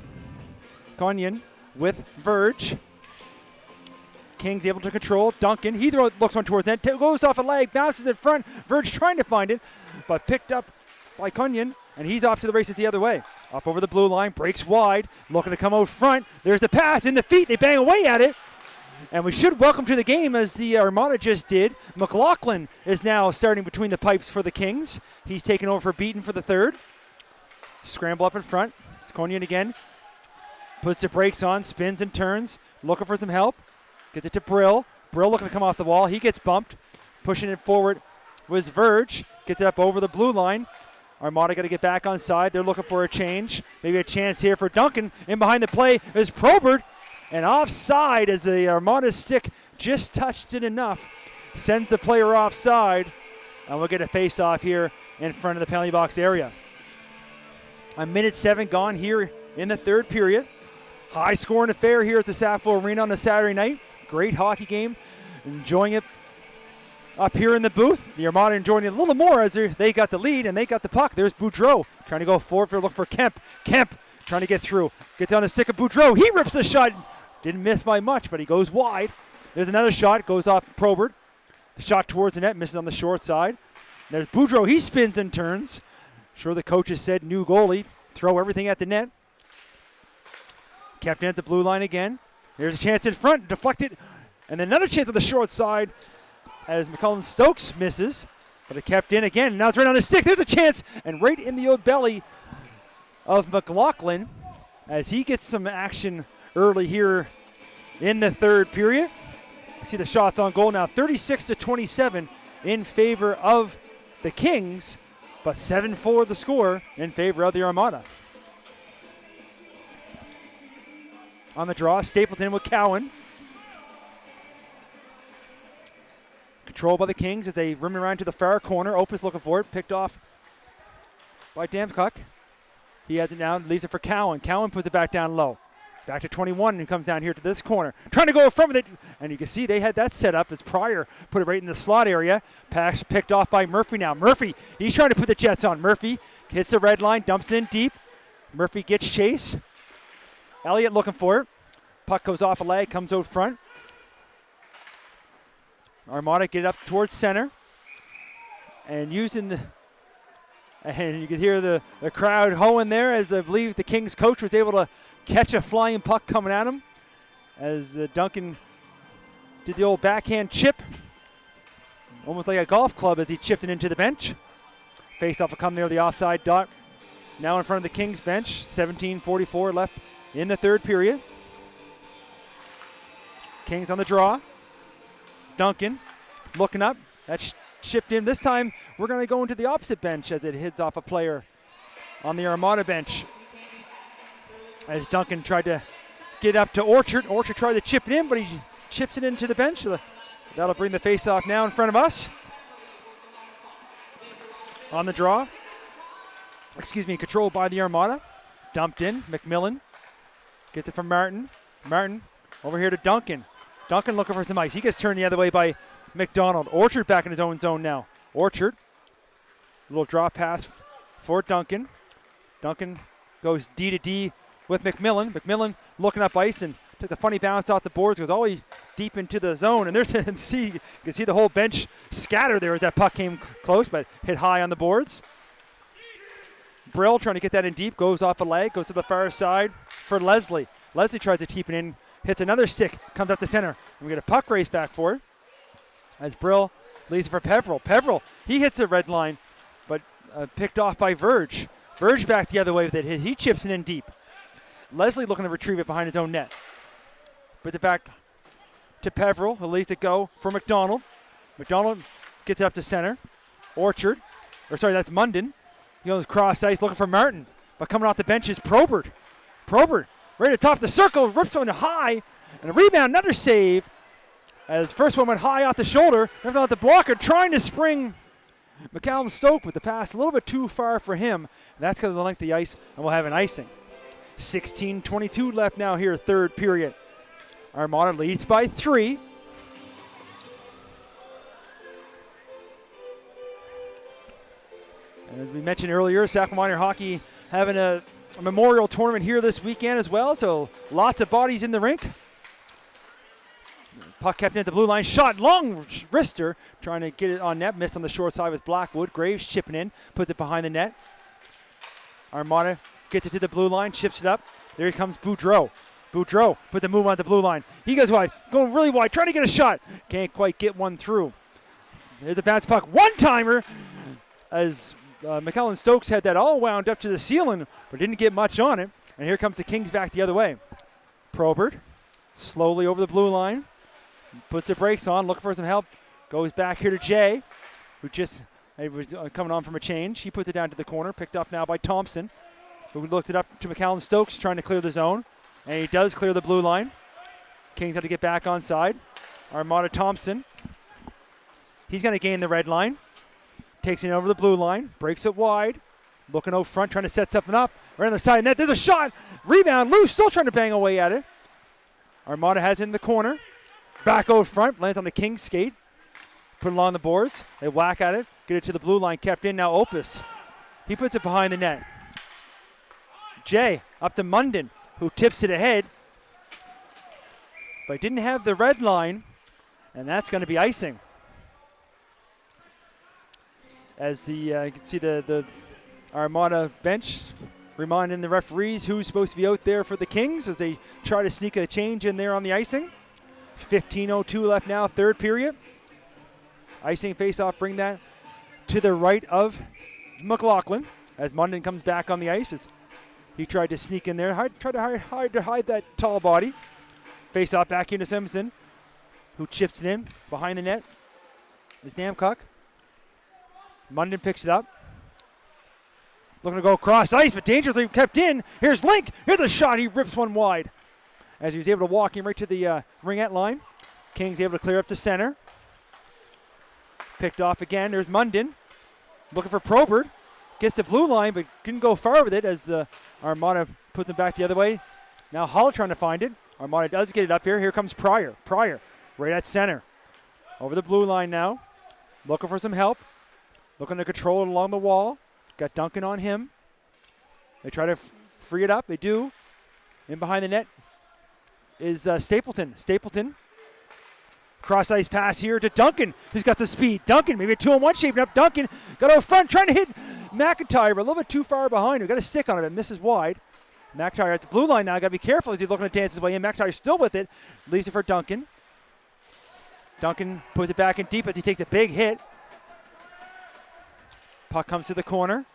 Cunyon with Verge. Kings able to control. Duncan, he looks one towards net. Goes off a leg, bounces in front. Verge trying to find it, but picked up by Cunyon, and he's off to the races the other way. Up over the blue line, breaks wide, looking to come out front. There's the pass in the feet. They bang away at it. And we should welcome to the game, as the Armada just did. McLaughlin is now starting between the pipes for the Kings. He's taking over for Beaton for the third. Scramble up in front. It's Cunyon again. Puts the brakes on, spins and turns, looking for some help. Gets it to Brill. Brill looking to come off the wall. He gets bumped. Pushing it forward was Verge. Gets it up over the blue line. Armada got to get back on side. They're looking for a change. Maybe a chance here for Duncan. In behind the play is Probert. And offside as the Armada stick just touched it enough. Sends the player offside. And we'll get a face-off here in front of the penalty box area. A minute 7 gone here in the third period. High-scoring affair here at the Sackville Arena on a Saturday night. Great hockey game. Enjoying it up here in the booth. The Armada enjoying it a little more as they got the lead and they got the puck. There's Boudreau trying to go forward for a look for Kemp. Kemp trying to get through. Gets on the stick of Boudreau. He rips the shot. Didn't miss by much, but he goes wide. There's another shot. Goes off Probert. Shot towards the net. Misses on the short side. There's Boudreau. He spins and turns. Sure, the coaches said new goalie. Throw everything at the net. Kept in at the blue line again. There's a chance in front. Deflected. And then another chance on the short side as McCullum Stokes misses. But it kept in again. Now it's right on the stick. There's a chance. And right in the old belly of McLaughlin as he gets some action early here in the third period. You see the shots on goal now. 36-27 in favor of the Kings. But 7-4 the score in favor of the Armada. On the draw, Stapleton with Cowan. Controlled by the Kings as they rim around to the far corner. Opus looking for it, picked off by Damcock. He has it now, leaves it for Cowan. Cowan puts it back down low. Back to 21 and comes down here to this corner. Trying to go from it, and you can see they had that set up as Pryor put it right in the slot area. Pass picked off by Murphy now. Murphy, he's trying to put the Jets on. Murphy hits the red line, dumps it in deep. Murphy gets chase. Elliott looking for it. Puck goes off a leg, comes out front. Armada get up towards center. And using the... And you can hear the crowd hoeing there as I believe the Kings coach was able to catch a flying puck coming at him as Duncan did the old backhand chip, almost like a golf club as he chipped it into the bench. Face off will come near the offside dot. Now in front of the Kings bench, 17:44 left in the third period. Kings on the draw. Duncan looking up. That's chipped in. This time we're going to go into the opposite bench as it hits off a player on the Armada bench. As Duncan tried to get up to Orchard. Orchard tried to chip it in, but he chips it into the bench. So that'll bring the face-off now in front of us. On the draw. Controlled by the Armada. Dumped in. McMillan gets it from Martin. Martin over here to Duncan. Duncan looking for some ice. He gets turned the other way by McDonald. Orchard back in his own zone now. Orchard. Little drop pass for Duncan. Duncan goes D to D with McMillan. McMillan looking up ice and took the funny bounce off the boards. Goes all the way deep into the zone. And there's you can see the whole bench scatter there as that puck came close, but hit high on the boards. Brill trying to get that in deep. Goes off a leg. Goes to the far side for Leslie. Leslie tries to keep it in. Hits another stick. Comes up the center. And we get a puck race back for it. As Brill leaves it for Peveril. Peveril, he hits the red line, but picked off by Verge. Verge back the other way with it. He chips it in deep. Leslie looking to retrieve it behind his own net. Puts it back to Peveril, who leaves it go for McDonald. McDonald gets it up to center. Orchard, that's Munden. He goes cross ice looking for Martin. But coming off the bench is Probert. Probert, right at the top of the circle, rips one high. And a rebound, another save. As first one went high off the shoulder. Left out the blocker, trying to spring McCallum Stoke, with the pass a little bit too far for him. And that's because of the length of the ice, and we'll have an icing. 16:22 left now here, third period. Armada leads by 3. And as we mentioned earlier, Sackville Minor Hockey having a memorial tournament here this weekend as well, so lots of bodies in the rink. Puck kept in at the blue line. Shot, long wrister, trying to get it on net. Missed on the short side with Blackwood. Graves chipping in, puts it behind the net. Armada gets it to the blue line, chips it up. There comes Boudreau. Boudreau put the move on the blue line. He goes wide, going really wide, trying to get a shot. Can't quite get one through. There's the bounce puck. One-timer as McCallum Stokes had that all wound up to the ceiling, but didn't get much on it. And here comes the Kings back the other way. Probert slowly over the blue line. Puts the brakes on, looking for some help. Goes back here to Jay, who just was coming on from a change. He puts it down to the corner, picked up now by Thompson, who looked it up to McCallum Stokes, trying to clear the zone. And he does clear the blue line. Kings have to get back on side. Armada Thompson. He's going to gain the red line. Takes it over the blue line, breaks it wide. Looking out front, trying to set something up. Right on the side of the net, there's a shot. Rebound, loose, still trying to bang away at it. Armada has it in the corner. Back out front, lands on the Kings skate. Put it along the boards. They whack at it, get it to the blue line, kept in. Now Opus. He puts it behind the net. Jay up to Munden, who tips it ahead. But didn't have the red line, and that's going to be icing. As you can see the Armada bench reminding the referees who's supposed to be out there for the Kings as they try to sneak a change in there on the icing. 15:02 left now, third period. Icing face-off, bring that to the right of McLaughlin as Munden comes back on the ice. As he tried to sneak in there, tried to hide that tall body. Face-off back into Simpson, who chips it in behind the net. Is Namcock. Munden picks it up. Looking to go across ice, but dangerously kept in. Here's Link. Here's a shot. He rips one wide. As he was able to walk in right to the ringette line. Kings able to clear up to center. Picked off again. There's Munden. Looking for Probert. Gets the blue line, but couldn't go far with it as the Armada puts them back the other way. Now Hull trying to find it. Armada does get it up here. Here comes Pryor. Pryor right at center. Over the blue line now. Looking for some help. Looking to control it along the wall. Got Duncan on him. They try to free it up. They do. In behind the net is Stapleton. Stapleton. Cross ice pass here to Duncan, who's got the speed. Duncan, maybe a 2-on-1 shaping up. Duncan got out front, trying to hit McIntyre, but a little bit too far behind him. Got a stick on it, and misses wide. McIntyre at the blue line now. Got to be careful as he's looking to dance his way in. McIntyre still with it. Leaves it for Duncan. Duncan puts it back in deep as he takes a big hit. Puck comes to the corner.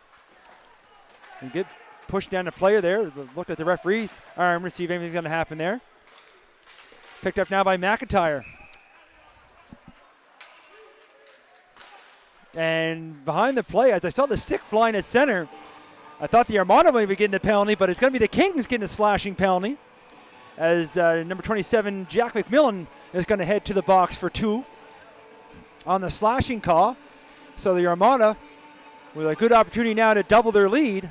And get pushed down the player there. Looked at the referee's arm to see if anything's going to happen there. Picked up now by McIntyre. And behind the play, as I saw the stick flying at center, I thought the Armada might be getting the penalty, but it's going to be the Kings getting a slashing penalty. As number 27, Jack McMillan, is going to head to the box for 2 on the slashing call. So the Armada with a good opportunity now to double their lead.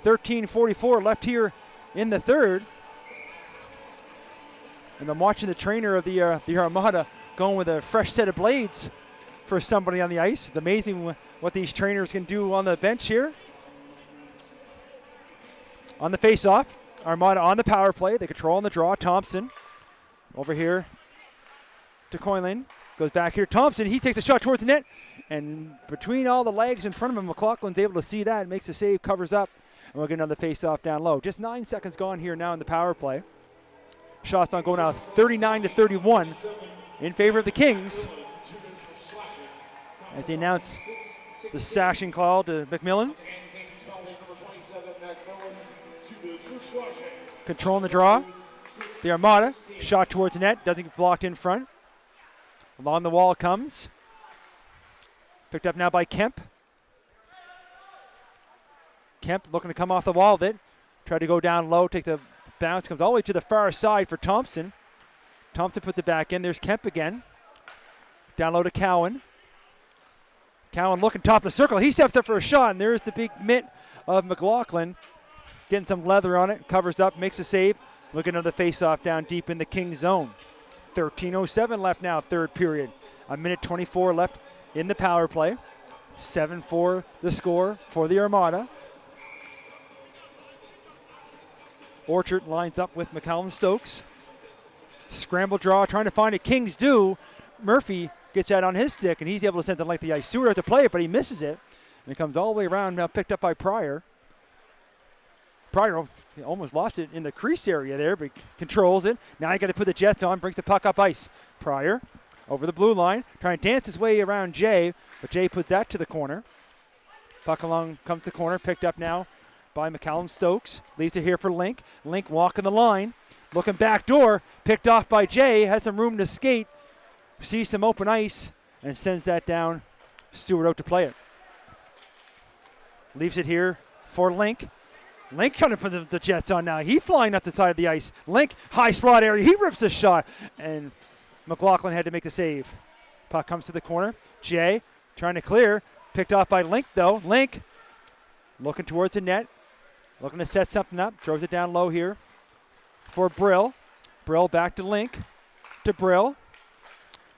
13:44 left here in the third. And I'm watching the trainer of the Armada going with a fresh set of blades for somebody on the ice. It's amazing what these trainers can do on the bench here. On the face-off, Armada on the power play. They control on the draw. Thompson over here to Coylan. Goes back here. Thompson, he takes a shot towards the net. And between all the legs in front of him, McLaughlin's able to see that. Makes the save, covers up. And we'll get another face-off down low. Just 9 seconds gone here now in the power play. Shots on goal now 39-31 in favor of the Kings. As they announce the sashing call to McMillan. Controlling the draw. The Armada, shot towards the net, doesn't get blocked in front. Along the wall it comes. Picked up now by Kemp. Kemp looking to come off the wall with it. Tried to go down low, take the bounce, comes all the way to the far side for Thompson. Thompson puts it back in. There's Kemp again. Down low to Cowan. Cowan looking top of the circle. He steps up for a shot, and there's the big mitt of McLaughlin. Getting some leather on it, covers up, makes a save. Looking at another face-off down deep in the Kings zone. 13:07 left now, third period. A minute 24 left in the power play. 7-4 the score for the Armada. Orchard lines up with McCallum Stokes. Scramble draw, trying to find it. Kings do. Murphy gets that on his stick, and he's able to send it like the ice. Stewart to play it, but he misses it. And it comes all the way around, now picked up by Pryor. Pryor almost lost it in the crease area there, but controls it. Now you got to put the Jets on, brings the puck up ice. Pryor over the blue line, trying to dance his way around Jay, but Jay puts that to the corner. Puck along comes to corner, picked up now by McCallum Stokes. Leaves it here for Link. Link walking the line, looking back door, picked off by Jay, has some room to skate, sees some open ice, and sends that down. Stewart out to play it. Leaves it here for Link. Link trying to put the Jets on now. He flying up the side of the ice. Link, high slot area. He rips the shot. And McLaughlin had to make the save. Puck comes to the corner. Jay trying to clear. Picked off by Link, though. Link looking towards the net. Looking to set something up. Throws it down low here for Brill. Brill back to Link. To Brill.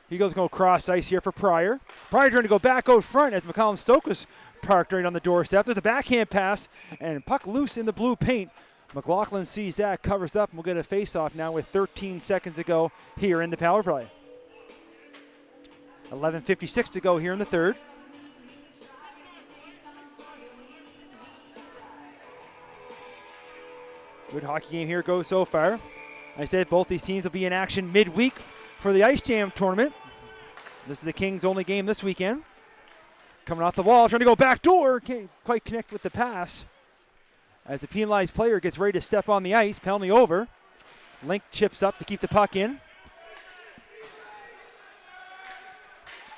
He goes go cross ice here for Pryor. Pryor trying to go back out front as McCallum Stokes was parked right on the doorstep. There's a backhand pass and puck loose in the blue paint. McLaughlin sees that, covers up, and we'll get a face-off now with 13 seconds to go here in the power play. 11:56 to go here in the third. Good hockey game here goes so far. I said both these teams will be in action midweek for the Ice Jam tournament. This is the Kings' only game this weekend. Coming off the wall, trying to go back door. Can't quite connect with the pass. As the penalized player gets ready to step on the ice, penalty over. Link chips up to keep the puck in.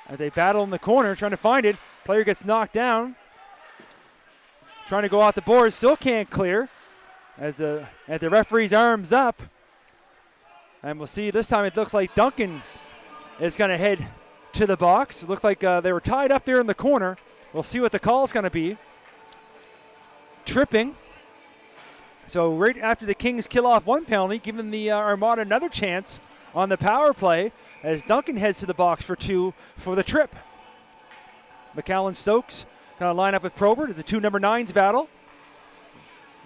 As they battle in the corner, trying to find it. Player gets knocked down. Trying to go off the board, still can't clear. As the referee's arms up. And we'll see this time it looks like Duncan is going to head to the box. It looks like they were tied up there in the corner. We'll see what the call is going to be. Tripping. So right after the Kings kill off one penalty, giving the Armada another chance on the power play as Duncan heads to the box for two for the trip. McCallum Stokes going to line up with Probert. It's a two number 9s battle.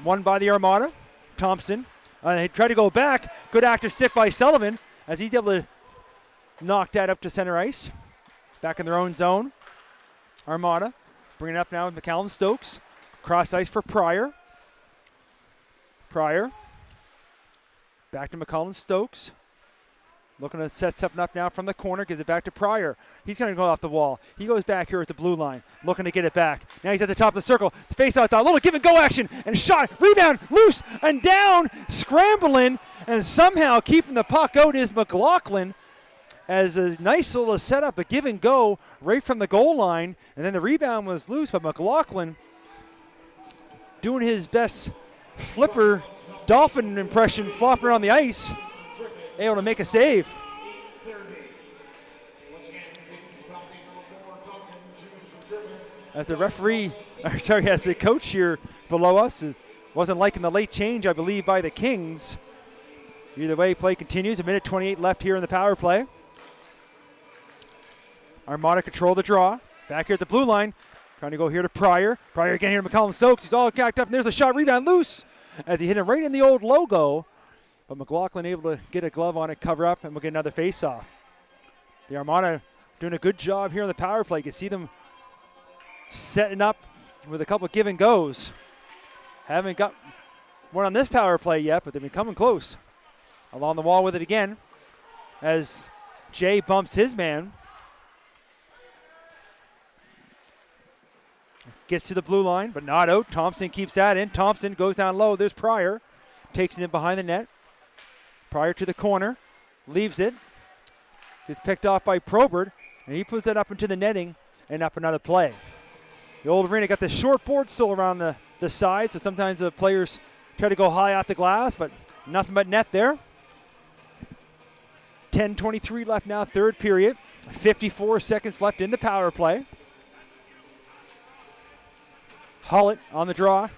Won by the Armada. Thompson. They try to go back. Good active stick by Sullivan as he's able to knock that up to center ice. Back in their own zone. Armada bringing it up now with McCallum Stokes. Cross ice for Pryor. Pryor. Back to McCallum Stokes. Looking to set something up now from the corner. Gives it back to Pryor. He's going to go off the wall. He goes back here at the blue line. Looking to get it back. Now he's at the top of the circle. Face out, a little give and go action. And shot. Rebound. Loose and down. Scrambling. And somehow keeping the puck out is McLaughlin. As a nice little setup. A give and go right from the goal line. And then the rebound was loose. But McLaughlin doing his best flipper dolphin impression. Flopping around the ice. Able to make a save. As the referee, as the coach here below us is wasn't liking the late change, I believe, by the Kings. Either way, play continues. 1:28 left here in the power play. Armada control the draw. Back here at the blue line. Trying to go here to Pryor. Pryor again here to McCollum Stokes. He's all gacked up, and there's a shot, rebound loose as he hit him right in the old logo. But McLaughlin able to get a glove on it, cover up, and we'll get another face-off. The Armada doing a good job here in the power play. You can see them setting up with a couple of give and goes. Haven't got one on this power play yet, but they've been coming close. Along the wall with it again as Jay bumps his man. Gets to the blue line, but not out. Thompson keeps that in. Thompson goes down low. There's Pryor. Takes it in behind the net. Pryor to the corner. Leaves it. Gets picked off by Probert, and he puts that up into the netting and up another play. The old arena got the short board still around the side, so sometimes the players try to go high off the glass, but nothing but net there. 10:23 left now, third period. 54 seconds left in the power play. Hullett on the draw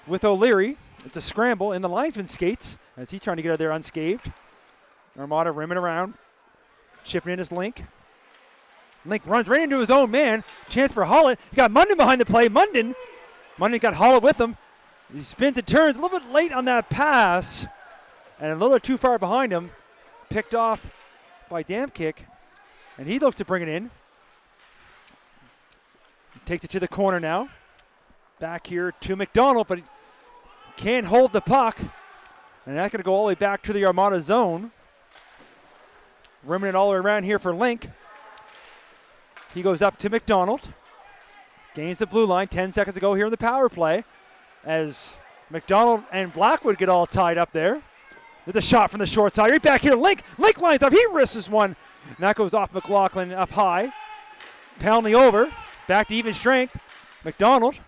with O'Leary. It's a scramble in the linesman skates as he's trying to get out of there unscathed. Armada rimming around. Chipping in his Link. Link runs right into his own man. Chance for Hullett. He got Munden behind the play. Munden got Hullett with him. He spins and turns. A little bit late on that pass. And a little bit too far behind him. Picked off by Damkick. And he looks to bring it in. He takes it to the corner now. Back here to McDonald, but he can't hold the puck. And that's going to go all the way back to the Armada zone. Rimming it all the way around here for Link. He goes up to McDonald. Gains the blue line. 10 seconds to go here in the power play. As McDonald and Blackwood get all tied up there. With a shot from the short side. Right back here. Link. Link lines up. He risks one. And that goes off McLaughlin up high. Penalty over. Back to even strength. McDonald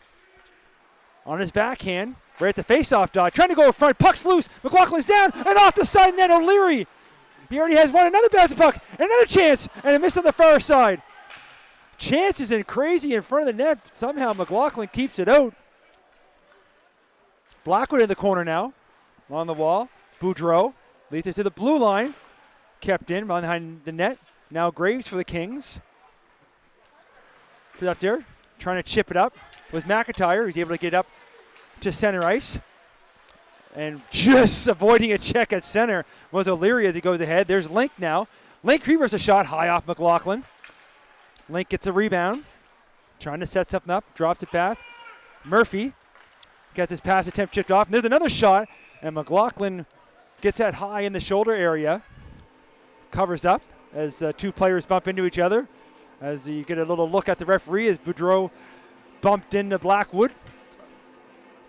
on his backhand. Right at the face-off dot. Trying to go in front. Puck's loose. McLaughlin's down. And off the side net. O'Leary. He already has one. Another bounce puck. Another chance. And a miss on the far side. Chances and crazy in front of the net. Somehow McLaughlin keeps it out. Blackwood in the corner now. On the wall. Boudreau leads it to the blue line. Kept in behind the net. Now Graves for the Kings. Put it up there. Trying to chip it up. Was McIntyre. He's able to get up to center ice. And just avoiding a check at center was O'Leary as he goes ahead. There's Link now. Link reverses a shot high off McLaughlin. Link gets a rebound. Trying to set something up. Drops it back. Murphy gets his pass attempt chipped off. And there's another shot. And McLaughlin gets that high in the shoulder area. Covers up as two players bump into each other. As you get a little look at the referee as Boudreau bumped into Blackwood.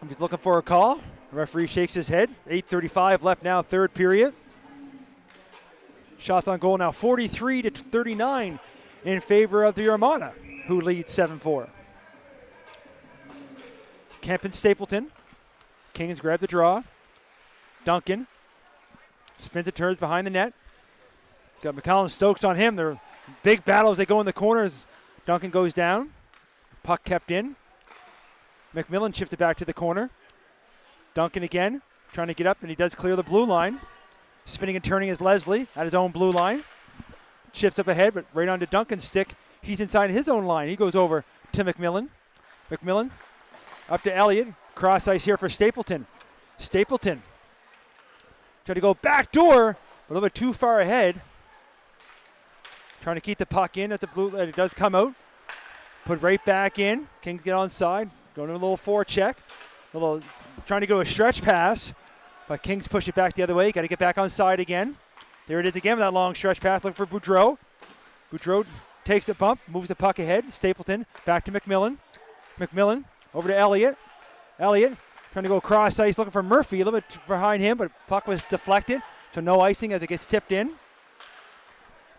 He's looking for a call. The referee shakes his head. 8:35 left now, third period. Shots on goal now 43-39 in favor of the Armada, who leads 7-4. Kemp and Stapleton. Kings grab the draw. Duncan spins and turns behind the net. Got McCollum Stokes on him. They're big battles. They go in the corners. Duncan goes down. Puck kept in. McMillan shifts it back to the corner. Duncan again, trying to get up, and he does clear the blue line. Spinning and turning is Leslie at his own blue line. Chips up ahead, but right onto Duncan's stick. He's inside his own line. He goes over to McMillan. McMillan up to Elliott. Cross ice here for Stapleton. Stapleton trying to go back door, a little bit too far ahead. Trying to keep the puck in at the blue. It does come out. Put right back in. Kings get onside. Going to a little forecheck. Trying to go a stretch pass. But Kings push it back the other way. Got to get back onside again. There it is again with that long stretch pass. Looking for Boudreau. Boudreau takes a bump. Moves the puck ahead. Stapleton back to McMillan. McMillan over to Elliott. Elliott trying to go across ice. Looking for Murphy. A little bit behind him. But puck was deflected. So no icing as it gets tipped in.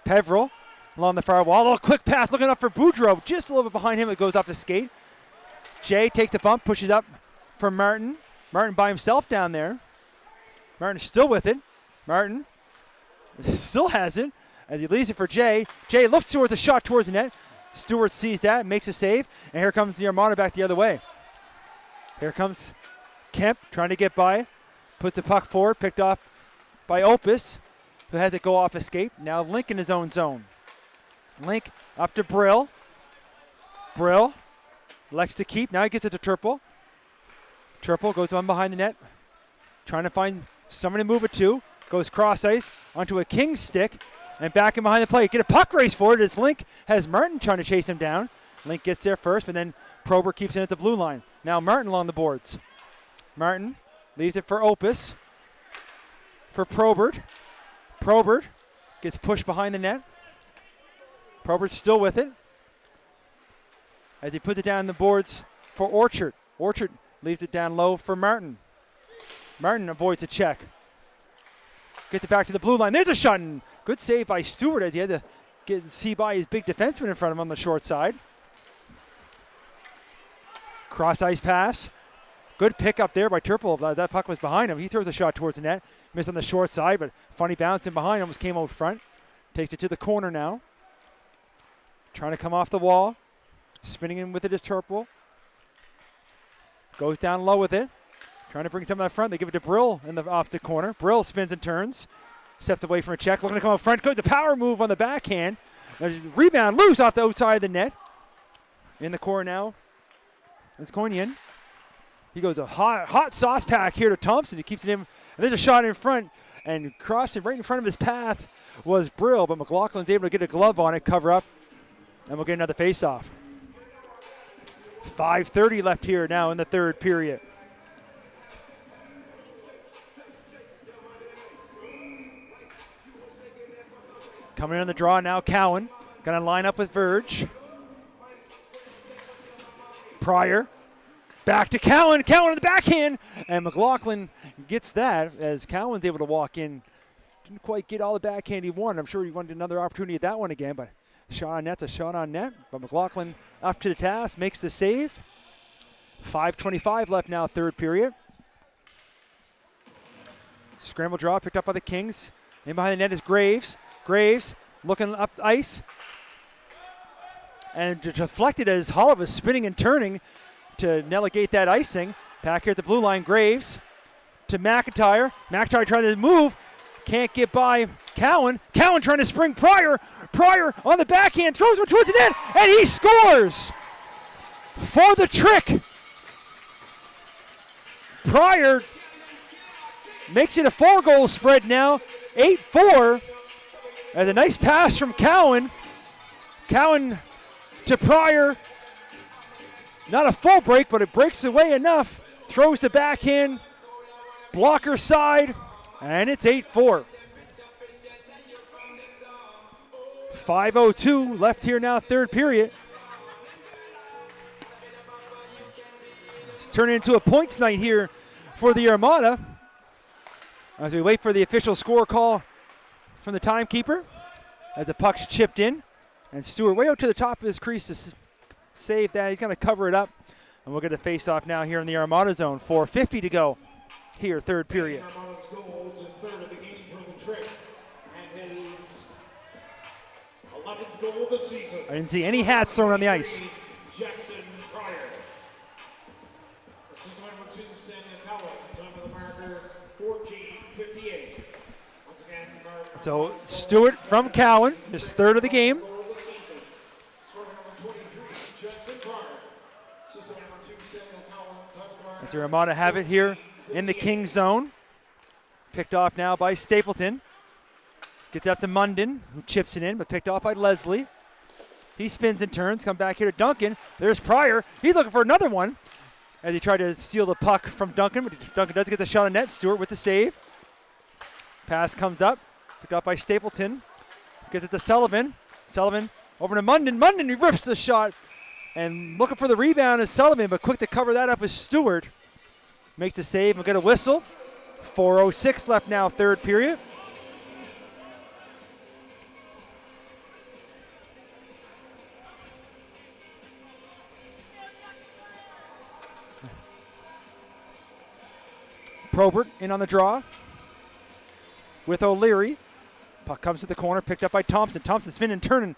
Peveril along the far wall. A little quick pass looking up for Boudreau. Just a little bit behind him. It goes off the skate. Jay takes a bump. Pushes up for Martin. Martin by himself down there. Martin still with it. Martin still has it as he leaves it for Jay. Jay looks towards a shot towards the net. Stewart sees that, makes a save, and here comes the Armada back the other way. Here comes Kemp trying to get by. Puts the puck forward, picked off by Opus, who has it go off escape. Now Link in his own zone. Link up to Brill. Brill elects to keep. Now he gets it to Turple. Turple goes on behind the net, trying to find someone to move it to. Goes cross ice onto a King stick and back in behind the plate. Get a puck race for it as Link has Martin trying to chase him down. Link gets there first, but then Probert keeps it at the blue line. Now Martin along the boards. Martin leaves it for Opus. For Probert. Probert gets pushed behind the net. Probert's still with it as he puts it down the boards for Orchard. Orchard leaves it down low for Martin. Martin avoids a check. Gets it back to the blue line. There's a shot. And good save by Stewart as he had to see by his big defenseman in front of him on the short side. Cross ice pass. Good pick up there by Turple. That puck was behind him. He throws a shot towards the net. Missed on the short side, but funny bounce in behind. Almost came out front. Takes it to the corner now. Trying to come off the wall. Spinning in with it is Turple. Goes down low with it. Trying to bring some of that front. They give it to Brill in the opposite corner. Brill spins and turns. Steps away from a check. Looking to come out front. Goes the power move on the backhand. Rebound loose off the outside of the net. In the corner now. It's Koinian. He goes a hot sauce pack here to Thompson. He keeps it in. And there's a shot in front. And crossing right in front of his path was Brill. But McLaughlin's able to get a glove on it, cover up. And we'll get another face-off. 5:30 left here now in the third period. Coming in on the draw now, Cowan. Going to line up with Verge. Pryor. Back to Cowan. Cowan on the backhand. And McLaughlin gets that as Cowan's able to walk in. Didn't quite get all the backhand he wanted. I'm sure he wanted another opportunity at that one again, but shot on net's a shot on net. But McLaughlin up to the task, makes the save. 5:25 left now, third period. Scramble draw picked up by the Kings. In behind the net is Graves. Graves looking up ice. And deflected as Hull was spinning and turning to negate that icing. Back here at the blue line, Graves to McIntyre. McIntyre trying to move. Can't get by Cowan. Cowan trying to spring Pryor. Pryor on the backhand, throws one towards the net, and he scores for the Trick. Pryor makes it a 4-goal spread now, 8-4. And a nice pass from Cowan. Cowan to Pryor. Not a full break, but it breaks away enough. Throws the backhand, blocker side, and it's 8-4. 5:02 left here now, third period. It's turning into a points night here for the Armada as we wait for the official score call from the timekeeper as the puck's chipped in. And Stewart way out to the top of his crease to save that. He's going to cover it up. And we'll get a face-off now here in the Armada zone. 4:50 to go here, third period. Armada's goal. It's his third of the game for the Trick. And his 11th goal of the season. I didn't see any hats thrown on the ice. Jackson Pryor. Assistant number 2, Samuel Cowan. Time of the marker, 14:58. Once again, So Stewart from Cowan, his third of the game. goal of the season. Scorer number 23, Jackson Pryor. Assistant number 2, Samuel Cowan. Time of the marker. As the Armada have it here in the King zone. Picked off now by Stapleton. Gets up to Munden, who chips it in, but picked off by Leslie. He spins and turns, come back here to Duncan. There's Pryor. He's looking for another one as he tried to steal the puck from Duncan, but Duncan does get the shot on net. Stewart with the save. Pass comes up, picked up by Stapleton. Gets it to Sullivan. Sullivan over to Munden. Munden rips the shot and looking for the rebound is Sullivan, but quick to cover that up is Stewart. Makes the save and get a whistle. 4:06 left now, third period. Probert in on the draw with O'Leary. Puck comes to the corner, picked up by Thompson. Thompson spinning and turning.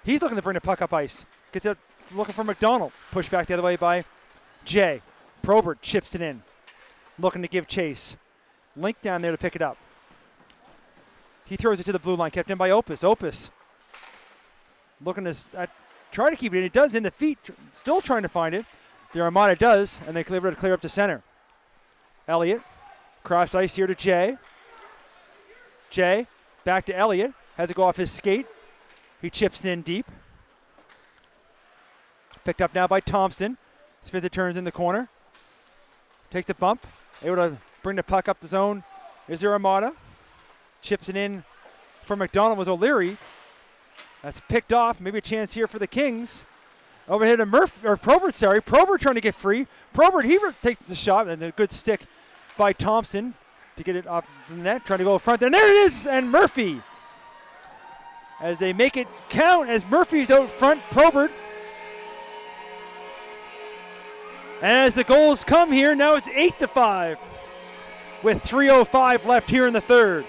He's looking to bring the puck up ice. Gets it looking for McDonald. Pushed back the other way by Jay. Probert chips it in. looking to give chase. Link down there to pick it up. He throws it to the blue line, kept in by Opus. Opus looking to try to keep it in. It does in the feet, still trying to find it. The Armada does, and they able to clear up to center. Elliott, cross ice here to Jay. Jay, back to Elliott. Has it go off his skate. He chips in deep. Picked up now by Thompson. Spins it, turns in the corner. Takes a bump. Able to bring the puck up the zone. Is there Armada? Chips it in for McDonald was O'Leary. That's picked off. Maybe a chance here for the Kings. Overhead to Probert, sorry. Probert trying to get free. Probert, he takes the shot, and a good stick by Thompson to get it off the net. Trying to go front. And there it is, and Murphy. As they make it count as Murphy's out front, Probert. And as the goals come here, now it's 8-5 with 3:05 left here in the third.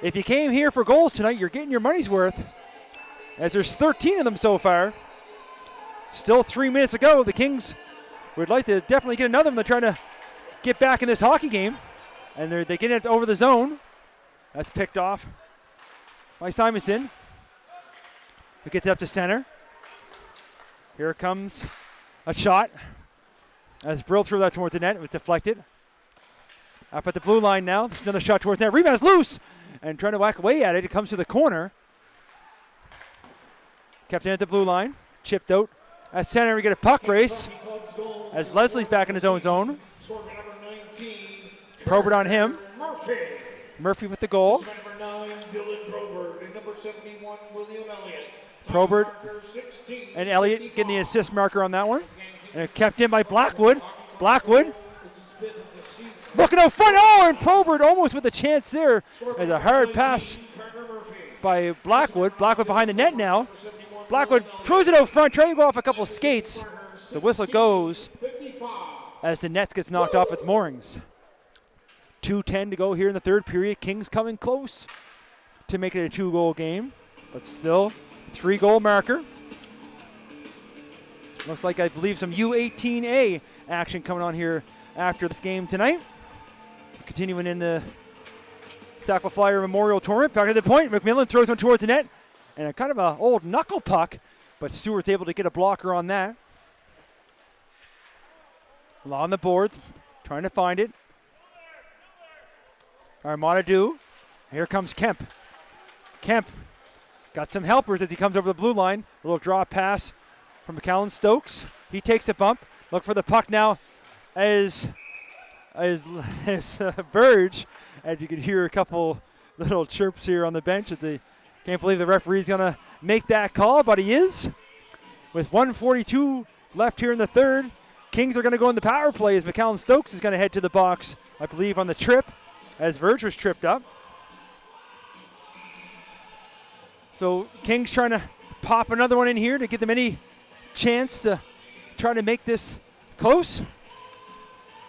If you came here for goals tonight, you're getting your money's worth, as there's 13 of them so far. Still 3 minutes to go. The Kings would like to definitely get another one. They're trying to get back in this hockey game, and they get it over the zone. That's picked off by Simonson, who gets it up to center. Here comes a shot. As Brill threw that towards the net, it was deflected. Up at the blue line now. There's another shot towards the net. Rebound's loose, and trying to whack away at it. It comes to the corner. Kept in at the blue line. Chipped out. At center, we get a puck race as Leslie's back in his own zone. Probert on him. Murphy with the goal. Probert and Elliott getting the assist marker on that one. And it kept in by Blackwood. Blackwood looking out front. Oh, and Probert almost with a chance there. There's a hard pass by Blackwood. Blackwood behind the net now. Blackwood throws it out front, trying to go off a couple skates. The whistle goes as the net gets knocked off its moorings. 2:10 to go here in the third period. Kings coming close to make it a 2-goal game, but still 3-goal marker. Looks like, I believe, some U18A action coming on here after this game tonight. Continuing in the Sackville Flyer Memorial Tournament. Back at the point, McMillan throws one towards the net. And a kind of an old knuckle puck, but Stewart's able to get a blocker on that. On the boards, trying to find it. Armada do. Here comes Kemp. Kemp got some helpers as he comes over the blue line. A little draw pass from McAllen Stokes. He takes a bump. Look for the puck now as Verge. And you can hear a couple little chirps here on the bench as they can't believe the referee's going to make that call, but he is. With 1:42 left here in the third, Kings are going to go in the power play as McAllen Stokes is going to head to the box, I believe, on the trip, as Verge was tripped up. So Kings trying to pop another one in here to give them any chance to try to make this close.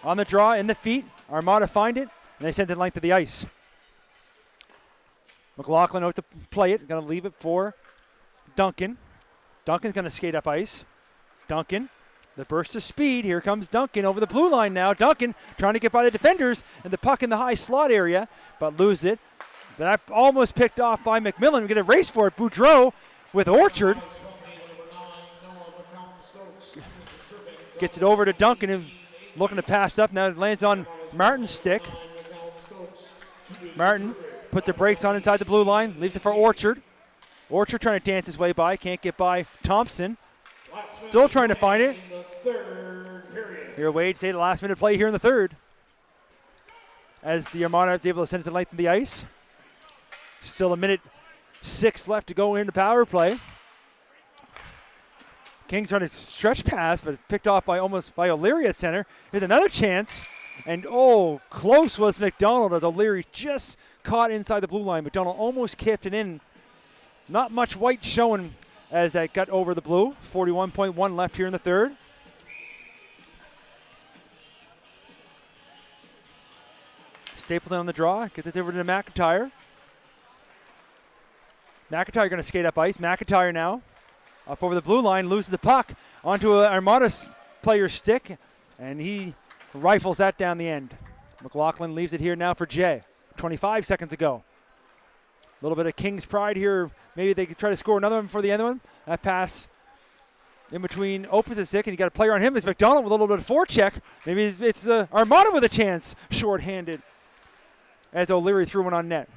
On the draw, in the feet, Armada find it, and they send it length of the ice. McLaughlin out to play it, going to leave it for Duncan. Duncan's going to skate up ice. Duncan, the burst of speed. Here comes Duncan over the blue line now. Duncan trying to get by the defenders and the puck in the high slot area, but lose it. That almost picked off by McMillan. We get a race for it. Boudreau with Orchard. Gets it over to Duncan, who looking to pass up. Now it lands on Martin's stick. Martin puts the brakes on inside the blue line. Leaves it for Orchard. Orchard trying to dance his way by. Can't get by Thompson. Still trying to find it. Here, Wade say the last minute play here in the third. As the Armada is able to send it to length of the ice. Still a minute 6 left to go into power play. Kings trying to stretch pass, but picked off by O'Leary at center. Here's another chance. And close was McDonald as O'Leary just caught inside the blue line. McDonald almost kicked it in. Not much white showing as that got over the blue. 41.1 left here in the third. Stapleton on the draw. Gets it over to McIntyre. McIntyre going to skate up ice. McIntyre now up over the blue line. Loses the puck onto an Armada player's stick. And he rifles that down the end. McLaughlin leaves it here now for Jay. 25 seconds ago. A little bit of King's pride here. Maybe they could try to score another one for the end one. That pass in between opens it sick, and you got a player on him. It's McDonald with a little bit of forecheck. Maybe it's Armada with a chance, short-handed, as O'Leary threw one on net.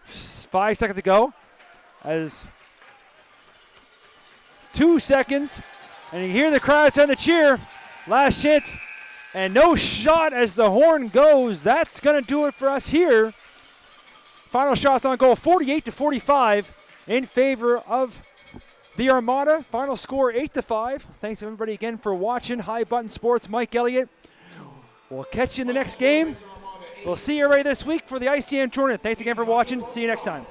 5 seconds to go. As 2 seconds, and you hear the crowd starting to cheer. Last chance, and no shot as the horn goes. That's going to do it for us here. Final shots on goal, 48-45 in favor of the Armada. Final score 8-5. Thanks everybody again for watching High Button Sports. Mike Elliott. We'll catch you in the next game. We'll see you everybody this week for the Ice Jam tournament. Thanks again for watching. See you next time.